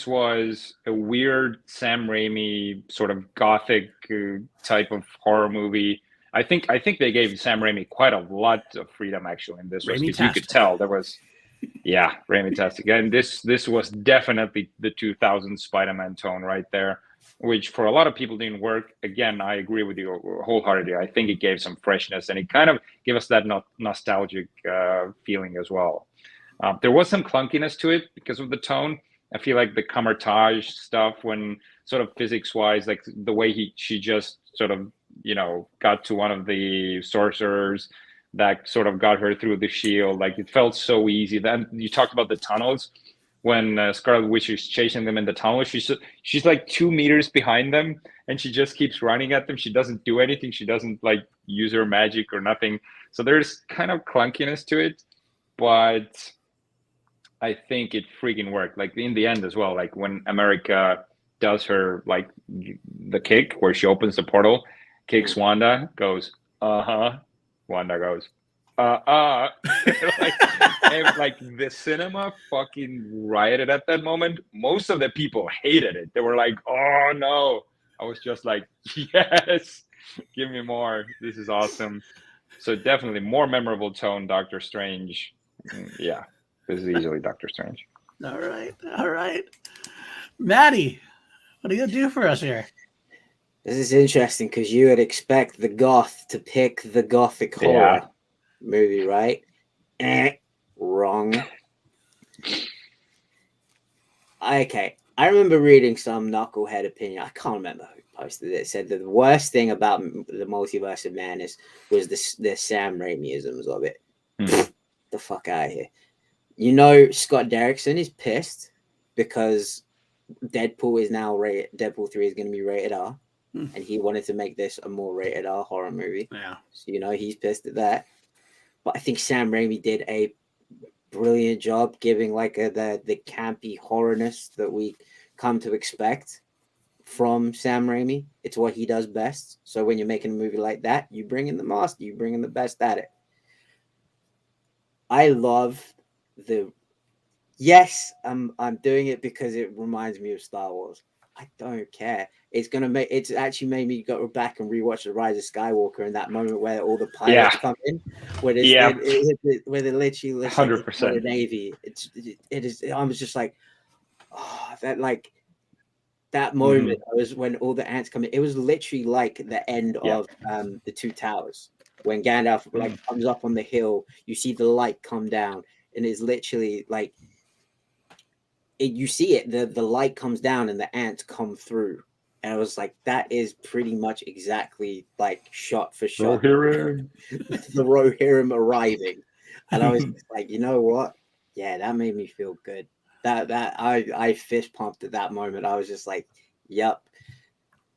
was a weird Sam Raimi sort of gothic type of horror movie. I think they gave Sam Raimi quite a lot of freedom actually in this. Because you could tell there was, Raimi-tastic. And this was definitely the 2000 Spider-Man tone right there, which for a lot of people didn't work. Again, I agree with you wholeheartedly. I think it gave some freshness and it kind of gave us that nostalgic feeling as well. There was some clunkiness to it because of the tone. I feel like the camouflage stuff, when sort of physics-wise, like the way she just sort of, got to one of the sorcerers that sort of got her through the shield. Like it felt so easy. Then you talked about the tunnels. When Scarlet Witch is chasing them in the tunnel, she's like 2 meters behind them, and she just keeps running at them. She doesn't do anything. She doesn't like use her magic or nothing. So there's kind of clunkiness to it, but I think it freaking worked. Like in the end as well, like when America does her like the kick where she opens the portal, kicks Wanda, goes, Wanda goes, like the cinema fucking rioted at that moment. Most of the people hated it. They were like, oh no. I was just like, yes, give me more. This is awesome. So definitely more memorable tone, Doctor Strange. Yeah, this is easily Doctor Strange. All right. Matty, what are you going to do for us here? This is interesting because you would expect the goth to pick the gothic horror movie, right? Wrong. Okay, I remember reading some knucklehead opinion. I can't remember who posted it. It said that the worst thing about the Multiverse of Madness was the Sam Raimi-isms of it. The fuck out of here. Scott Derrickson is pissed because Deadpool is now rated. Deadpool 3 is going to be rated R. And he wanted to make this a more rated R horror movie. Yeah. So, he's pissed at that. But I think Sam Raimi did a brilliant job giving like the campy horrorness that we come to expect from Sam Raimi. It's what he does best. So when you're making a movie like that, you bring in the master, you bring in the best at it. I love Yes, I'm doing it because it reminds me of Star Wars. I don't care. It's actually made me go back and rewatch The Rise of Skywalker in that moment where all the pilots come in, where they're literally 100% the Navy. It is. I was just like, that moment. I was when all the ants come in. It was literally like the end of the Two Towers when Gandalf comes up on the hill. You see the light come down, and it's literally like. You see it, the light comes down and the ants come through. And I was like, that is pretty much exactly like shot for shot. The Rohirrim arriving. And I was just like, you know what? Yeah, that made me feel good. I fist pumped at that moment. I was just like, yep.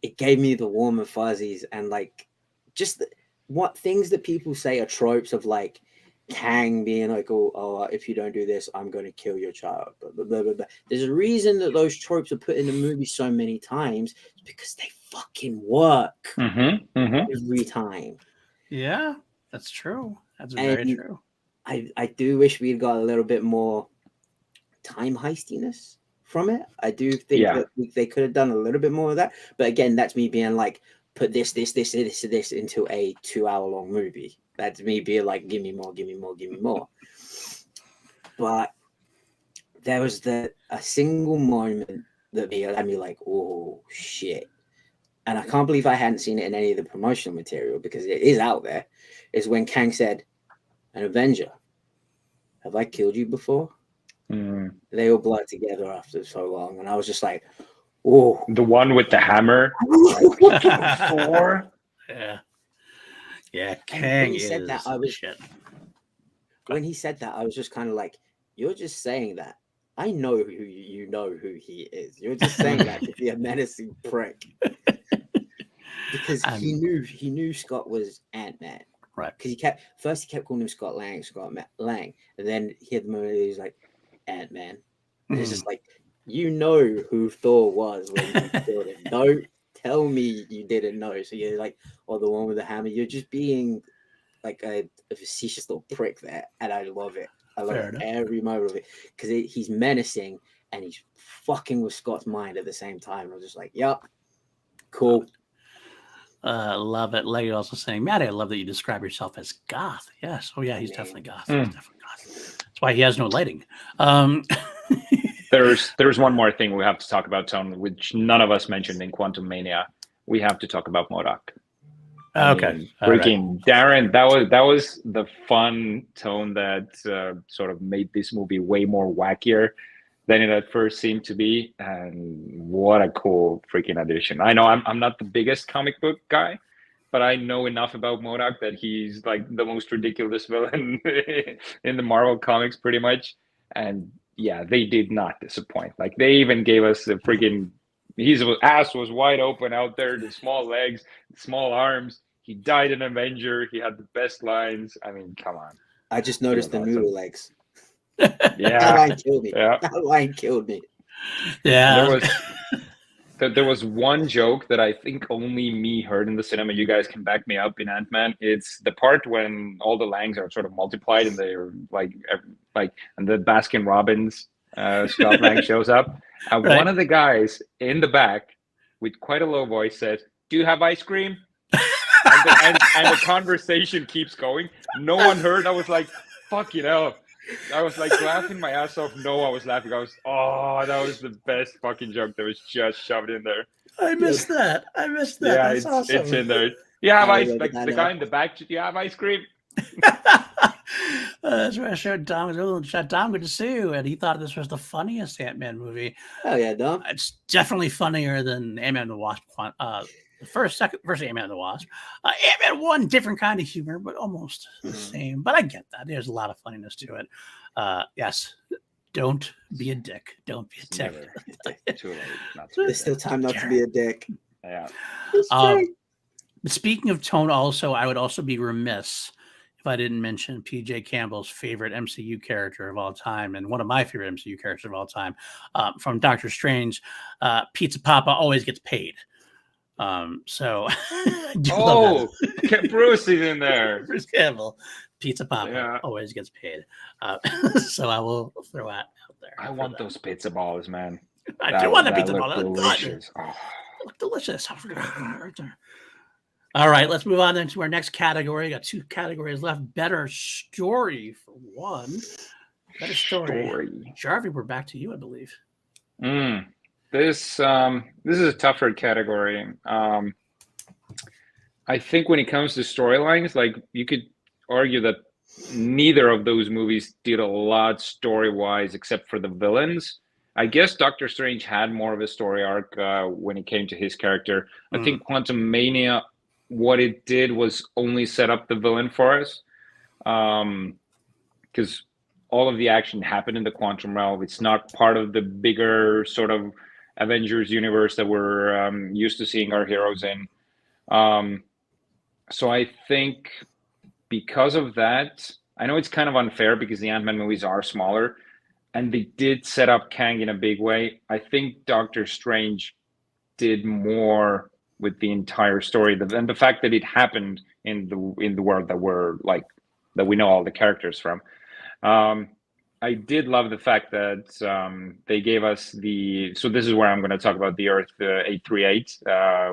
It gave me the warm and fuzzies and like just what things that people say are tropes of like Kang being like, oh, if you don't do this, I'm going to kill your child. Blah, blah, blah, blah, blah. There's a reason that those tropes are put in the movie so many times. It's because they fucking work every time. Yeah, that's true. That's very true. I do wish we'd got a little bit more time heistiness from it. I do think that they could have done a little bit more of that. But again, that's me being like, put this into a 2-hour-long movie. That's me being like, give me more. But there was a single moment that made me like, oh shit. and I can't believe I hadn't seen it in any of the promotional material because it is out there, is when Kang said, "An Avenger, have I killed you before?" They all blurred together after so long, and I was just like, "Oh, The one with the hammer." Yeah, And Kang when he said is that, I was shit. when he said that, I was just kind of like, "You're just saying that. I know who you know who he is. You're just saying that to be a menacing prick." Because he knew Scott was Ant-Man. Right. Because he kept calling him Scott Lang, and then he had the moment he was like, Ant-Man. And it's just like, you know who Thor was when you killed him. Don't tell me you didn't know. So you're like, oh, the one with the hammer. You're just being like a facetious little prick there, and I love it. I love every moment of it because he's menacing and he's fucking with Scott's mind at the same time. I was just like, yep, cool. Love it. Leggy also saying, Matty, I love that you describe yourself as goth. Yes. Oh yeah, he's definitely goth. He's definitely goth. That's why he has no lighting. There's one more thing we have to talk about, Tone, which none of us mentioned in Quantumania. We have to talk about MODOK. Okay. Freaking Darren, that was the fun tone that sort of made this movie way more wackier than it at first seemed to be, and what a cool freaking addition. I know I'm not the biggest comic book guy, but I know enough about MODOK that he's like the most ridiculous villain in the Marvel comics, pretty much. And yeah, they did not disappoint. Like they even gave us the freaking his ass was wide open out there, the small legs, the small arms. He died an Avenger. He had the best lines. I mean, come on. I just noticed the noodle legs. Yeah, that line killed me. Yeah, that line killed me. Yeah, there was one joke that I think only me heard in the cinema. You guys can back me up in Ant-Man. It's the part when all the Langs are sort of multiplied and they're like, and the Baskin Robbins Scott Lang shows up. And one of the guys in the back, with quite a low voice, says, "Do you have ice cream?" and the conversation keeps going. No one heard. I was like, "Fucking hell." I was like laughing my ass off. No, I was laughing. that was the best fucking joke that was just shoved in there. I missed that. Yeah, that's awesome. It's in there. You have ice, like the guy in the back. Do you have ice cream? That's where I showed Dom. Dom, good to see you. And he thought this was the funniest Ant-Man movie. Oh yeah, Dom. It's definitely funnier than Ant-Man and the Wasp. The first Ant-Man and the Wasp. Ant-Man 1, different kind of humor, but almost the same. But I get that. There's a lot of funniness to it. Yes. Don't be a dick. Don't be a dick. Too late. There's still time not to be a dick. Yeah. Speaking of tone, also, I would also be remiss if I didn't mention PJ Campbell's favorite MCU character of all time, and one of my favorite MCU characters of all time, from Doctor Strange. Pizza Papa always gets paid. So Bruce is in there. Bruce Campbell, Pizza Papa always gets paid. So I will throw that out there. I want those pizza balls, man. I do want the pizza balls. Delicious. They look delicious. All right, let's move on then to our next category. Got 2 categories left. Better story for one. Better story. Jarvi, we're back to you, I believe. This is a tougher category. I think when it comes to storylines, like you could argue that neither of those movies did a lot story-wise except for the villains. I guess Doctor Strange had more of a story arc when it came to his character. I think Quantumania, what it did was only set up the villain for us, because all of the action happened in the quantum realm. It's not part of the bigger sort of Avengers universe that we're used to seeing our heroes in. So I think because of that, I know it's kind of unfair because the Ant-Man movies are smaller and they did set up Kang in a big way. I think Doctor Strange did more with the entire story, and the fact that it happened in the world that we know all the characters from. I did love the fact that they gave us so this is where I'm going to talk about the Earth 838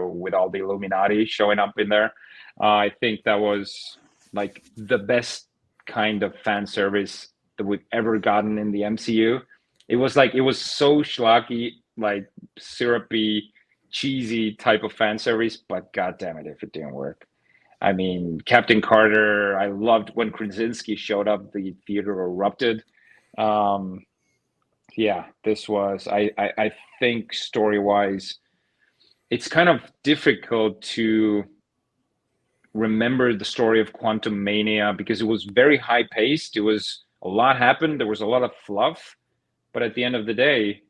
with all the Illuminati showing up in there. I think that was like the best kind of fan service that we've ever gotten in the MCU. It was so schlocky, like syrupy, cheesy type of fan service, but god damn it if it didn't work. I mean, Captain Carter, I loved when Krasinski showed up, the theater erupted. Yeah, this was, I think story-wise, it's kind of difficult to remember the story of Quantumania because it was very high-paced. It was, a lot happened, there was a lot of fluff, but at the end of the day,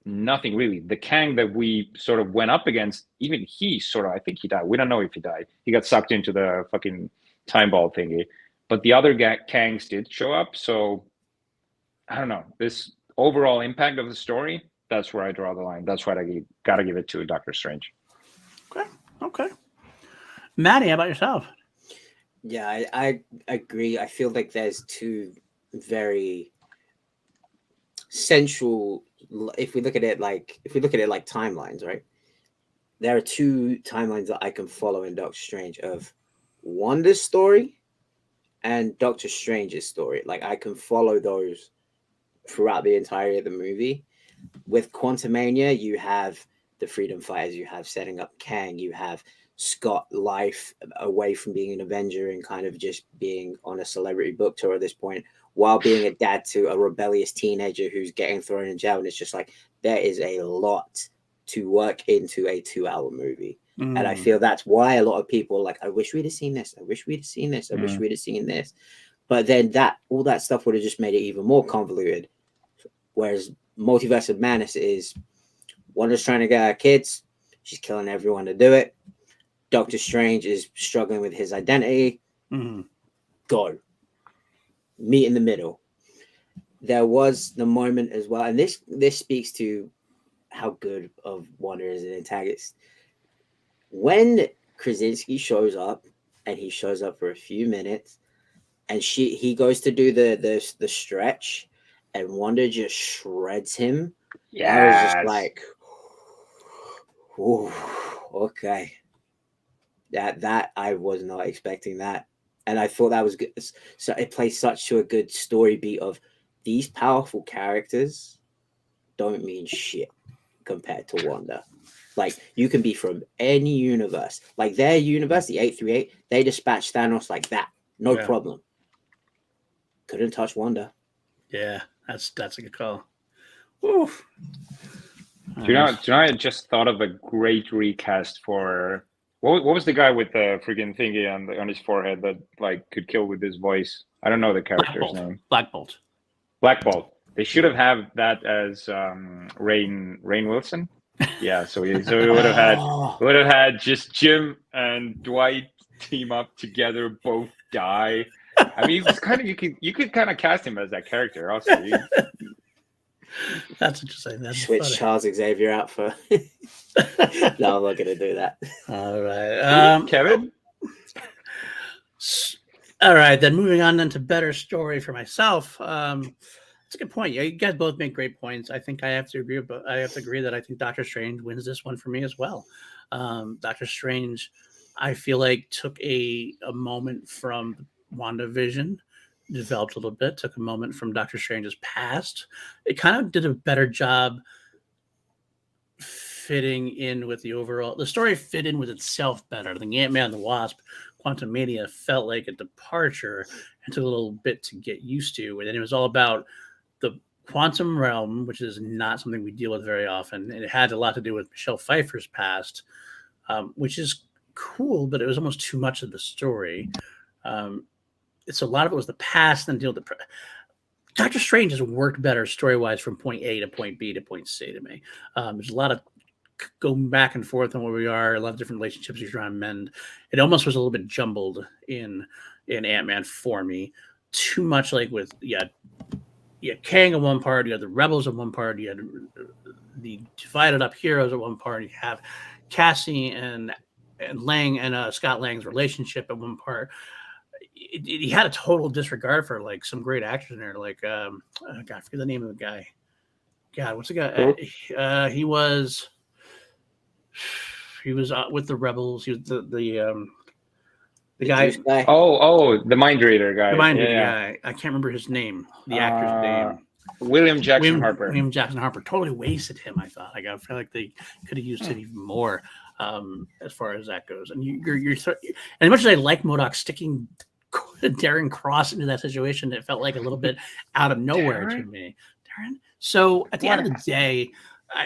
nothing really. The Kang that we sort of went up against, even he sort of, I think he died. We don't know if he died. He got sucked into the fucking time ball thingy. But the other Kangs did show up. So I don't know. This overall impact of the story, that's where I draw the line. That's what I got to give it to Doctor Strange. Okay. Matty, how about yourself? Yeah, I agree. I feel like there's two very central, if we look at it like timelines, right? There are two timelines that I can follow in Doctor Strange of Wanda's story and Doctor Strange's story. Like I can follow those throughout the entirety of the movie. With Quantumania, you have the Freedom Fighters, you have setting up Kang, you have Scott life away from being an Avenger and kind of just being on a celebrity book tour at this point, while being a dad to a rebellious teenager who's getting thrown in jail. And it's just like, there is a lot to work into a 2-hour movie. And I feel that's why a lot of people are like, I wish we'd have seen this. I wish we'd have seen this. I wish we'd have seen this. But then all that stuff would have just made it even more convoluted. Whereas Multiverse of Madness is Wanda's trying to get her kids. She's killing everyone to do it. Doctor Strange is struggling with his identity. Go. Meet in the middle. There was the moment as well, and this speaks to how good of Wanda is an antagonist. When Krasinski shows up, and he shows up for a few minutes, and he goes to do the stretch, and Wanda just shreds him. Yeah, I was just like, ooh, okay. That I was not expecting that. And I thought that was good. So it plays such to a good story beat of these powerful characters don't mean shit compared to Wanda. Like you can be from any universe. Like their universe, the 838, they dispatched Thanos like that. No problem. Couldn't touch Wanda. Yeah, that's a good call. Oof. Do you know, I just thought of a great recast for what was the guy with the freaking thingy on his forehead that like could kill with his voice? I don't know the character's name. Black Bolt. They should have had that as Rain Wilson. Yeah, so we would have had just Jim and Dwight team up together, both die. I mean, it's kind of you could kind of cast him as that character also. That's interesting. That's Switch funny. Charles Xavier out for. No, I'm not going to do that. All right, Kevin. All right, then moving on then to better story for myself. That's a good point. Yeah, you guys both make great points. I think I have to agree, but I have to agree that I think Doctor Strange wins this one for me as well. Doctor Strange, I feel like took a moment from WandaVision, developed a little bit, took a moment from Doctor Strange's past. It kind of did a better job fitting in with the overall. The story fit in with itself better. The Ant-Man and the Wasp, Quantumania felt like a departure and took a little bit to get used to. And then it was all about the quantum realm, which is not something we deal with very often. And it had a lot to do with Michelle Pfeiffer's past, which is cool, but it was almost too much of the story. It's a lot of it was the past and deal with the Doctor Strange has worked better story-wise from point A to point B to point C to me. There's a lot of going back and forth on where we are, a lot of different relationships you're trying to mend. It almost was a little bit jumbled in Ant-Man for me. Too much like with Kang on one part, you had the rebels on one part, you had the divided up heroes at one part, you have Cassie and Lang and Scott Lang's relationship at one part. He had a total disregard for like some great actors in there. Like, God, I forget the name of the guy. God, what's the guy? He was with the rebels. He was the guy. Oh, the mind reader guy. The mind reader guy. I can't remember his name. The actor's name. William Jackson Harper. William Jackson Harper totally wasted him. I thought. Like I feel like they could have used him even more as far as that goes. And you're and as much as I like MODOK sticking Darren Cross into that situation, it felt like a little bit out of nowhere to me. Darren. So at the end of the day,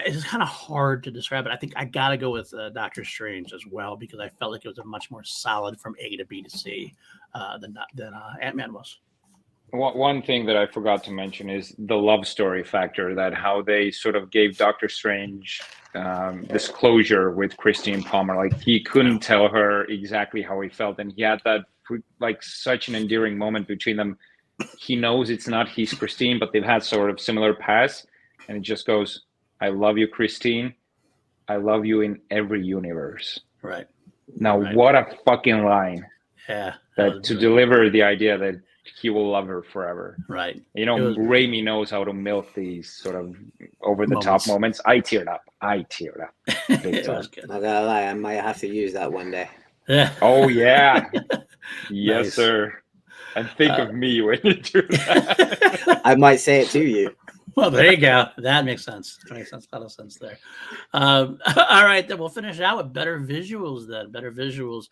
it's kind of hard to describe it. I think I got to go with Doctor Strange as well because I felt like it was a much more solid from A to B to C than Ant-Man was. One thing that I forgot to mention is the love story factor, that how they sort of gave Doctor Strange this closure with Christine Palmer. Like he couldn't tell her exactly how he felt, and he had that like such an endearing moment between them. He knows it's not his Christine, but they've had sort of similar paths, and it just goes, I love you, Christine. I love you in every universe. Right. Now, what a fucking line. Yeah. That to deliver the idea that he will love her forever. Right. You know, Raimi knows how to milk these sort of over-the-top moments. I teared up. It was good. Not gonna lie, I might have to use that one day. Yeah. Oh, yeah. Yes, Nice. sir. And think of me when you do that. I might say it to you. Well, there you go. That makes sense. That makes sense. A lot of sense there. All right, then we'll finish out with better visuals. Then better visuals.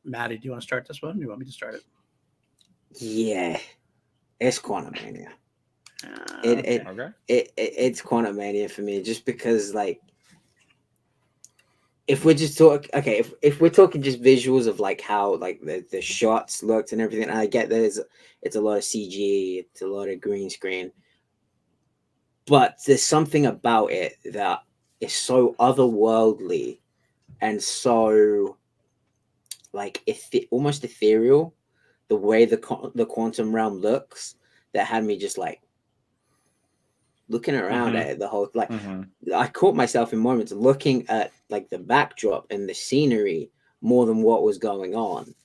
Matty, do you want to start this one? Or do you want me to start it? Yeah, it's Quantumania. Okay. It's Quantumania for me, just because like if we're just talking, okay, if we're talking just visuals of like how like the shots looked and everything, and I get that it's a lot of CG, it's a lot of green screen, but there's something about it that is so otherworldly and so like almost ethereal, the way the quantum realm looks, that had me just like looking around at it the whole like I caught myself in moments looking at like the backdrop and the scenery more than what was going on,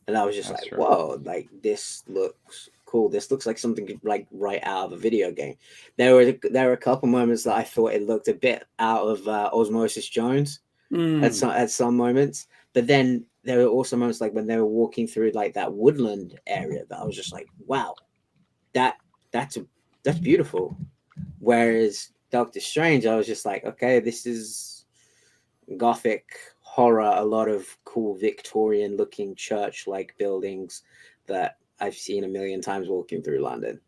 and I was just like, whoa, like this looks cool. This looks like something like right out of a video game. There were a couple moments that I thought it looked a bit out of Osmosis Jones at some moments, but then there were also moments like when they were walking through like that woodland area that I was just like, wow, that's beautiful. Whereas Doctor Strange, I was just like, okay, this is gothic horror, a lot of cool Victorian looking church like buildings that I've seen a million times walking through London.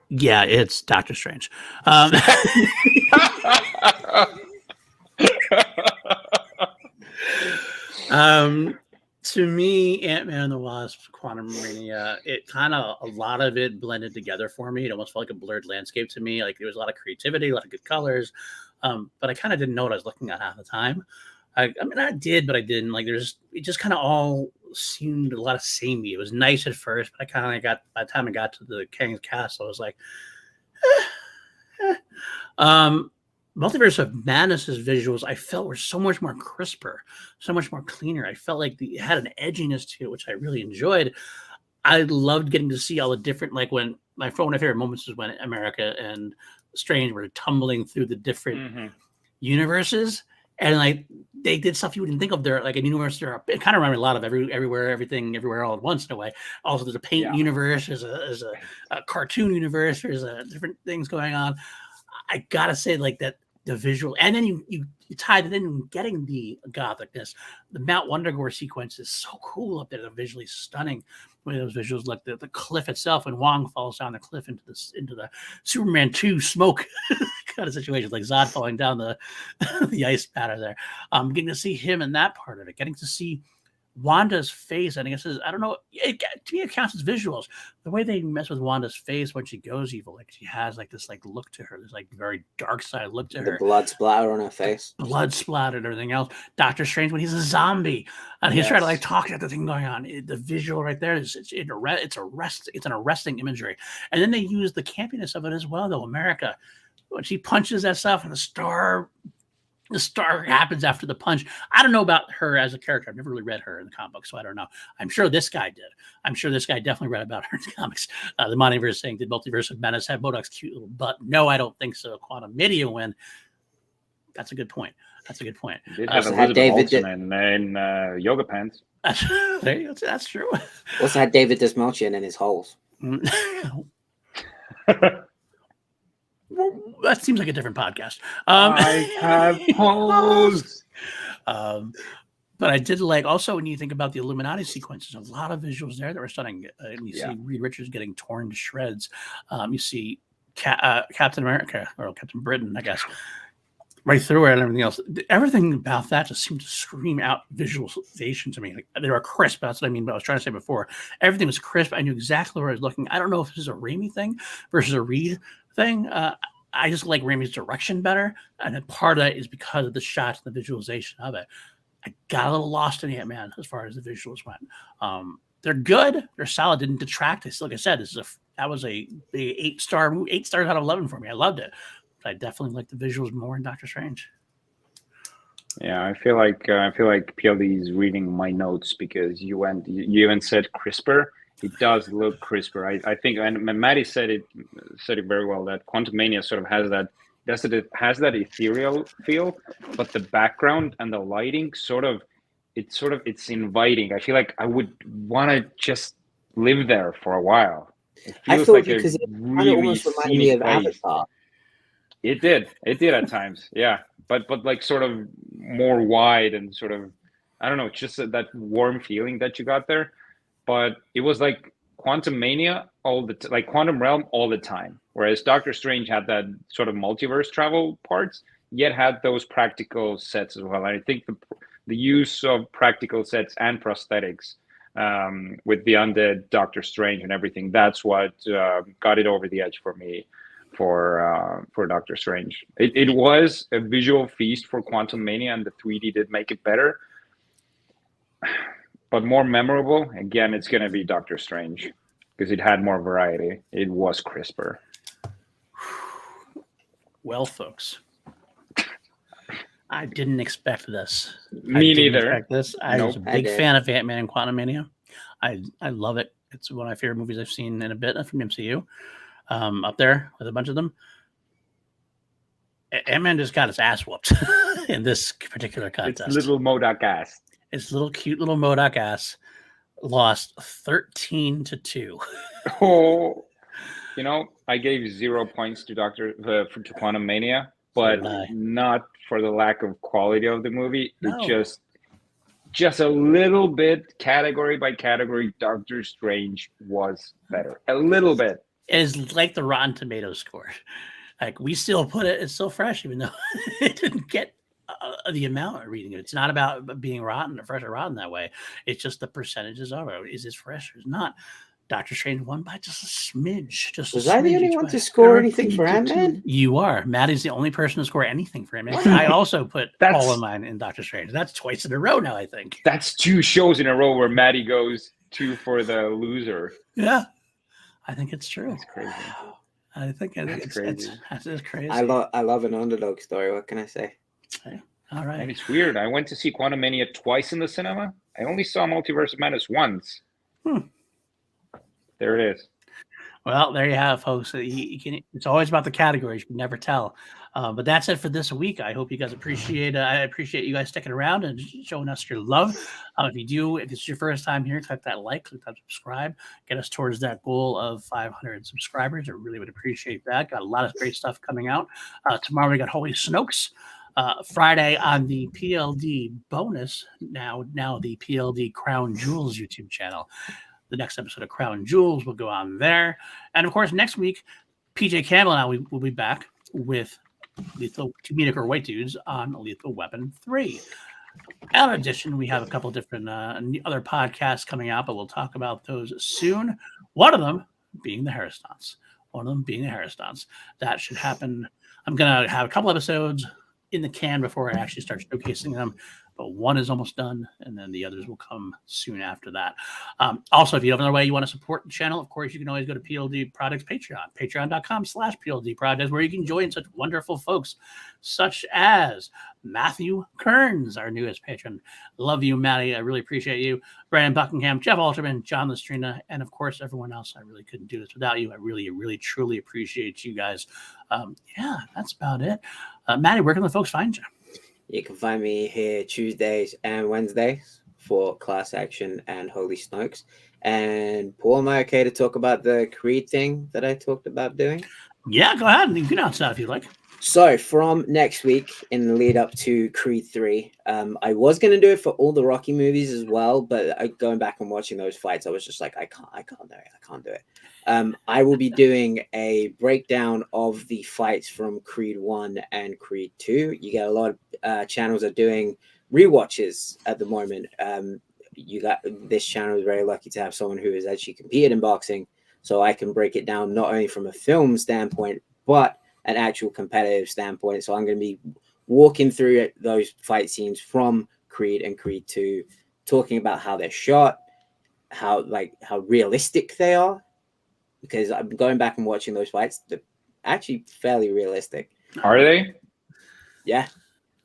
Yeah, it's Doctor Strange. To me, Ant-Man and the Wasp, Quantumania, it kind of, a lot of it blended together for me. It almost felt like a blurred landscape to me. Like there was a lot of creativity, a lot of good colors, but I kind of didn't know what I was looking at half the time. I mean, I did, but I didn't. Like it just kind of all seemed a lot of samey. It was nice at first, but I kind of got, by the time I got to the King's Castle, I was like, Multiverse of Madness's visuals, I felt were so much more crisper, so much more cleaner. I felt like it had an edginess to it, which I really enjoyed. I loved getting to see all the different, like when one of my favorite moments was when America and Strange were tumbling through the different universes, and like they did stuff you wouldn't think of. There, like a universe, there it kind of reminded me a lot of everywhere, everything, everywhere, all at once in a way. Also, there's a paint universe, there's a cartoon universe, there's different things going on. I gotta say, like that. The visual, and then you tied it in getting the gothicness. The Mount Wondergore sequence is so cool up there. They're visually stunning. The way those visuals look, the cliff itself, when Wong falls down the cliff into the Superman 2 smoke kind of situation, like Zod falling down the ice pattern there. Getting to see him in that part of it, getting to see Wanda's face. I think it says, I don't know, to me it counts as visuals. The way they mess with Wanda's face when she goes evil, like she has like this like look to her, this like very dark side look to her. The blood splatter on her face. Blood splattered, everything else. Doctor Strange when he's a zombie and he's trying to like talk at the thing going on. The visual right there is it's an arresting imagery. And then they use the campiness of it as well, though. America, when she punches that stuff and the star happens after the punch. I don't know about her as a character. I've never really read her in the comic book, so I don't know. I'm sure this guy did. I'm sure this guy definitely read about her in the comics. The Multiverse saying, did Multiverse of Madness have MODOK's cute little butt? No, I don't think so. Quantumania win. That's a good point. Did have Elizabeth Olsen in yoga pants. That's true. Also had David Desmalchian in his holes. That seems like a different podcast. I have holes. But I did like also when you think about the Illuminati sequences, a lot of visuals there that were stunning. You see Reed Richards getting torn to shreds. You see Captain America or Captain Britain, I guess, right through it and everything else. Everything about that just seemed to scream out visualization to me. Like, they were crisp. That's what I mean. But I was trying to say before, everything was crisp. I knew exactly where I was looking. I don't know if this is a Raimi thing versus a Reed thing. I just like Raimi's direction better, and then part of that is because of the shots and the visualization of it. I got a little lost in Ant-Man as far as the visuals went. They're good. They're solid. Didn't detract. Like I said, that was a 8-star movie, 8 stars out of 11 for me. I loved it. But I definitely like the visuals more in Doctor Strange. Yeah, I feel like PLD is reading my notes because you even said crisper. It does look crisper. I think, and Matty said it very well, that Quantumania sort of has that. It has that ethereal feel, but the background and the lighting it's inviting. I feel like I would want to just live there for a while. It feels like because a it really almost reminded me of Avatar. It did at times, yeah. But like sort of more wide and sort of, I don't know, just that warm feeling that you got there. But it was like Quantumania like Quantum Realm all the time. Whereas Doctor Strange had that sort of multiverse travel parts, yet had those practical sets as well. And I think the use of practical sets and prosthetics with the undead Doctor Strange and everything, that's what got it over the edge for me for Doctor Strange. It was a visual feast for Quantumania, and the 3D did make it better. But more memorable, again, it's going to be Doctor Strange because it had more variety. It was crisper. Well, folks, I didn't expect this. Me neither. I was a big fan of Ant-Man and Quantumania. I love it. It's one of my favorite movies I've seen in a bit from MCU. Up there with a bunch of them. Ant-Man just got his ass whooped in this particular contest. It's little MODOK ass. His little cute little MODOK ass lost 13-2. Oh, I gave 0 points to to Quantumania, but not for the lack of quality of the movie. No. It just a little bit, category by category, Doctor Strange was better. A little bit. It is like the Rotten Tomatoes score. Like, we still put it, it's still fresh, even though it didn't get the amount of reading it. It's not about being rotten or fresh or rotten that way. It's just the percentages of it. Is this fresh or is not? Doctor Strange won by just a smidge. Was I the only one to score anything for Ant-Man? You are. Matty's the only person to score anything for Ant-Man. I also put all of mine in Doctor Strange. That's twice in a row now, I think. That's 2 shows in a row where Matty goes 2 for the loser. Yeah. I think it's true. That's crazy. I think it's crazy. That's crazy. I love an underdog story. What can I say? Okay. All right. And it's weird. I went to see Quantumania twice in the cinema. I only saw Multiverse of Madness once. There it is. Well, there you have, folks. It's always about the categories. You can never tell. But that's it for this week. I hope you guys appreciate I appreciate you guys sticking around and showing us your love. If it's your first time here, click that like, click that subscribe. Get us towards that goal of 500 subscribers. I really would appreciate that. Got a lot of great stuff coming out. Tomorrow we got Holy Snokes. Friday on the PLD bonus, now the PLD Crown Jewels YouTube channel. The next episode of Crown Jewels will go on there. And of course, next week, PJ Campbell and I will be back with Lethal Comedic or White Dudes on Lethal Weapon 3. In addition, we have a couple different other podcasts coming out, but we'll talk about those soon. One of them being the Harrisons. That should happen. I'm going to have a couple episodes in the can before I actually start showcasing them. But one is almost done, and then the others will come soon after that. Also, if you have another way you want to support the channel, of course, you can always go to PLD Products Patreon, patreon.com/PLD Products, where you can join such wonderful folks such as Matthew Kearns, our newest patron. Love you, Matty. I really appreciate you. Brandon Buckingham, Jeff Alterman, John Lestrina, and of course, everyone else. I really couldn't do this without you. I really, really, truly appreciate you guys. That's about it. Matty, where can the folks find you? You can find me here Tuesdays and Wednesdays for Class Action and Holy Snokes. And Paul, am I okay to talk about the Creed thing that I talked about doing? Yeah, go ahead. You can announce that if you like. So from next week in the lead up to Creed 3, I was going to do it for all the Rocky movies as well, but going back and watching those fights, I was just like, I can't do it. I can't do it. I will be doing a breakdown of the fights from Creed 1 and Creed 2. You get a lot of channels are doing rewatches at the moment. This channel is very lucky to have someone who has actually competed in boxing, so I can break it down not only from a film standpoint, but an actual competitive standpoint. So I'm going to be walking through those fight scenes from Creed and Creed 2, talking about how they're shot, how realistic they are, because I'm going back and watching those fights. They're actually fairly realistic. Are they? Yeah.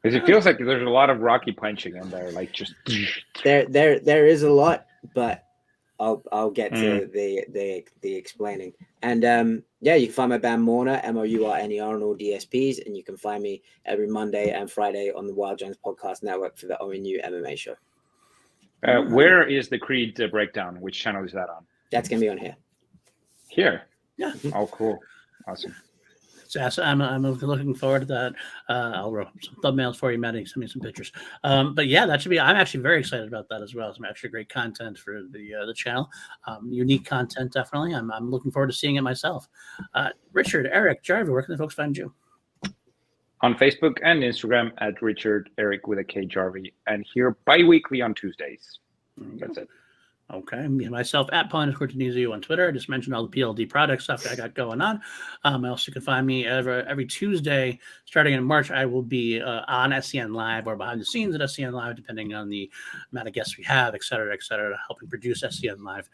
Because it feels like there's a lot of Rocky punching in there, like just there is a lot, but I'll get to the explaining. And you can find my band Mourner, MOURNER, on all DSPs, and you can find me every Monday and Friday on the Wild Jones Podcast Network for the ONU MMA show. Where is the Creed breakdown? Which channel is that on? That's gonna be on here. Here. Yeah. Oh, cool. Awesome. So I'm looking forward to that. I'll roll some thumbnails for you, Matty. Send me some pictures. But yeah, that should be. I'm actually very excited about that as well. Some extra great content for the channel. Unique content, definitely. I'm looking forward to seeing it myself. Richard, Eric, Jarvi, where can the folks find you? On Facebook and Instagram at Richard Eric with a K Jarvi, and here bi-weekly on Tuesdays. That's it. Okay, myself at Paul_Denizio on Twitter. I just mentioned all the PLD product stuff I got going on. I also can find me every Tuesday starting in March. I will be on SCN Live or behind the scenes at SCN Live, depending on the amount of guests we have, et cetera, helping produce SCN Live.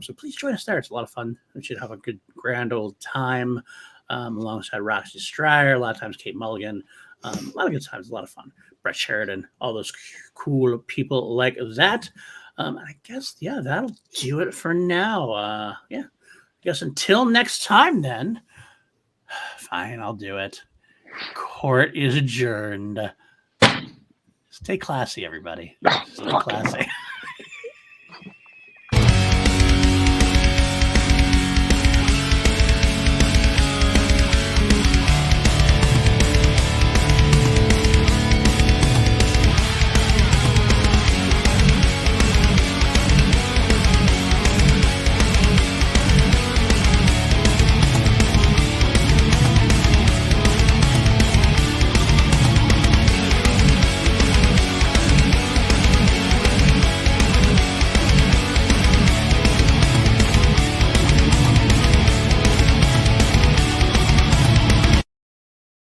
So please join us there. It's a lot of fun. We should have a good, grand old time alongside Roxy Stryer, a lot of times Kate Mulligan. A lot of good times, a lot of fun. Brett Sheridan, all those cool people like that. I guess, that'll do it for now. I guess until next time then. Fine, I'll do it. Court is adjourned. Stay classy, everybody. Stay classy.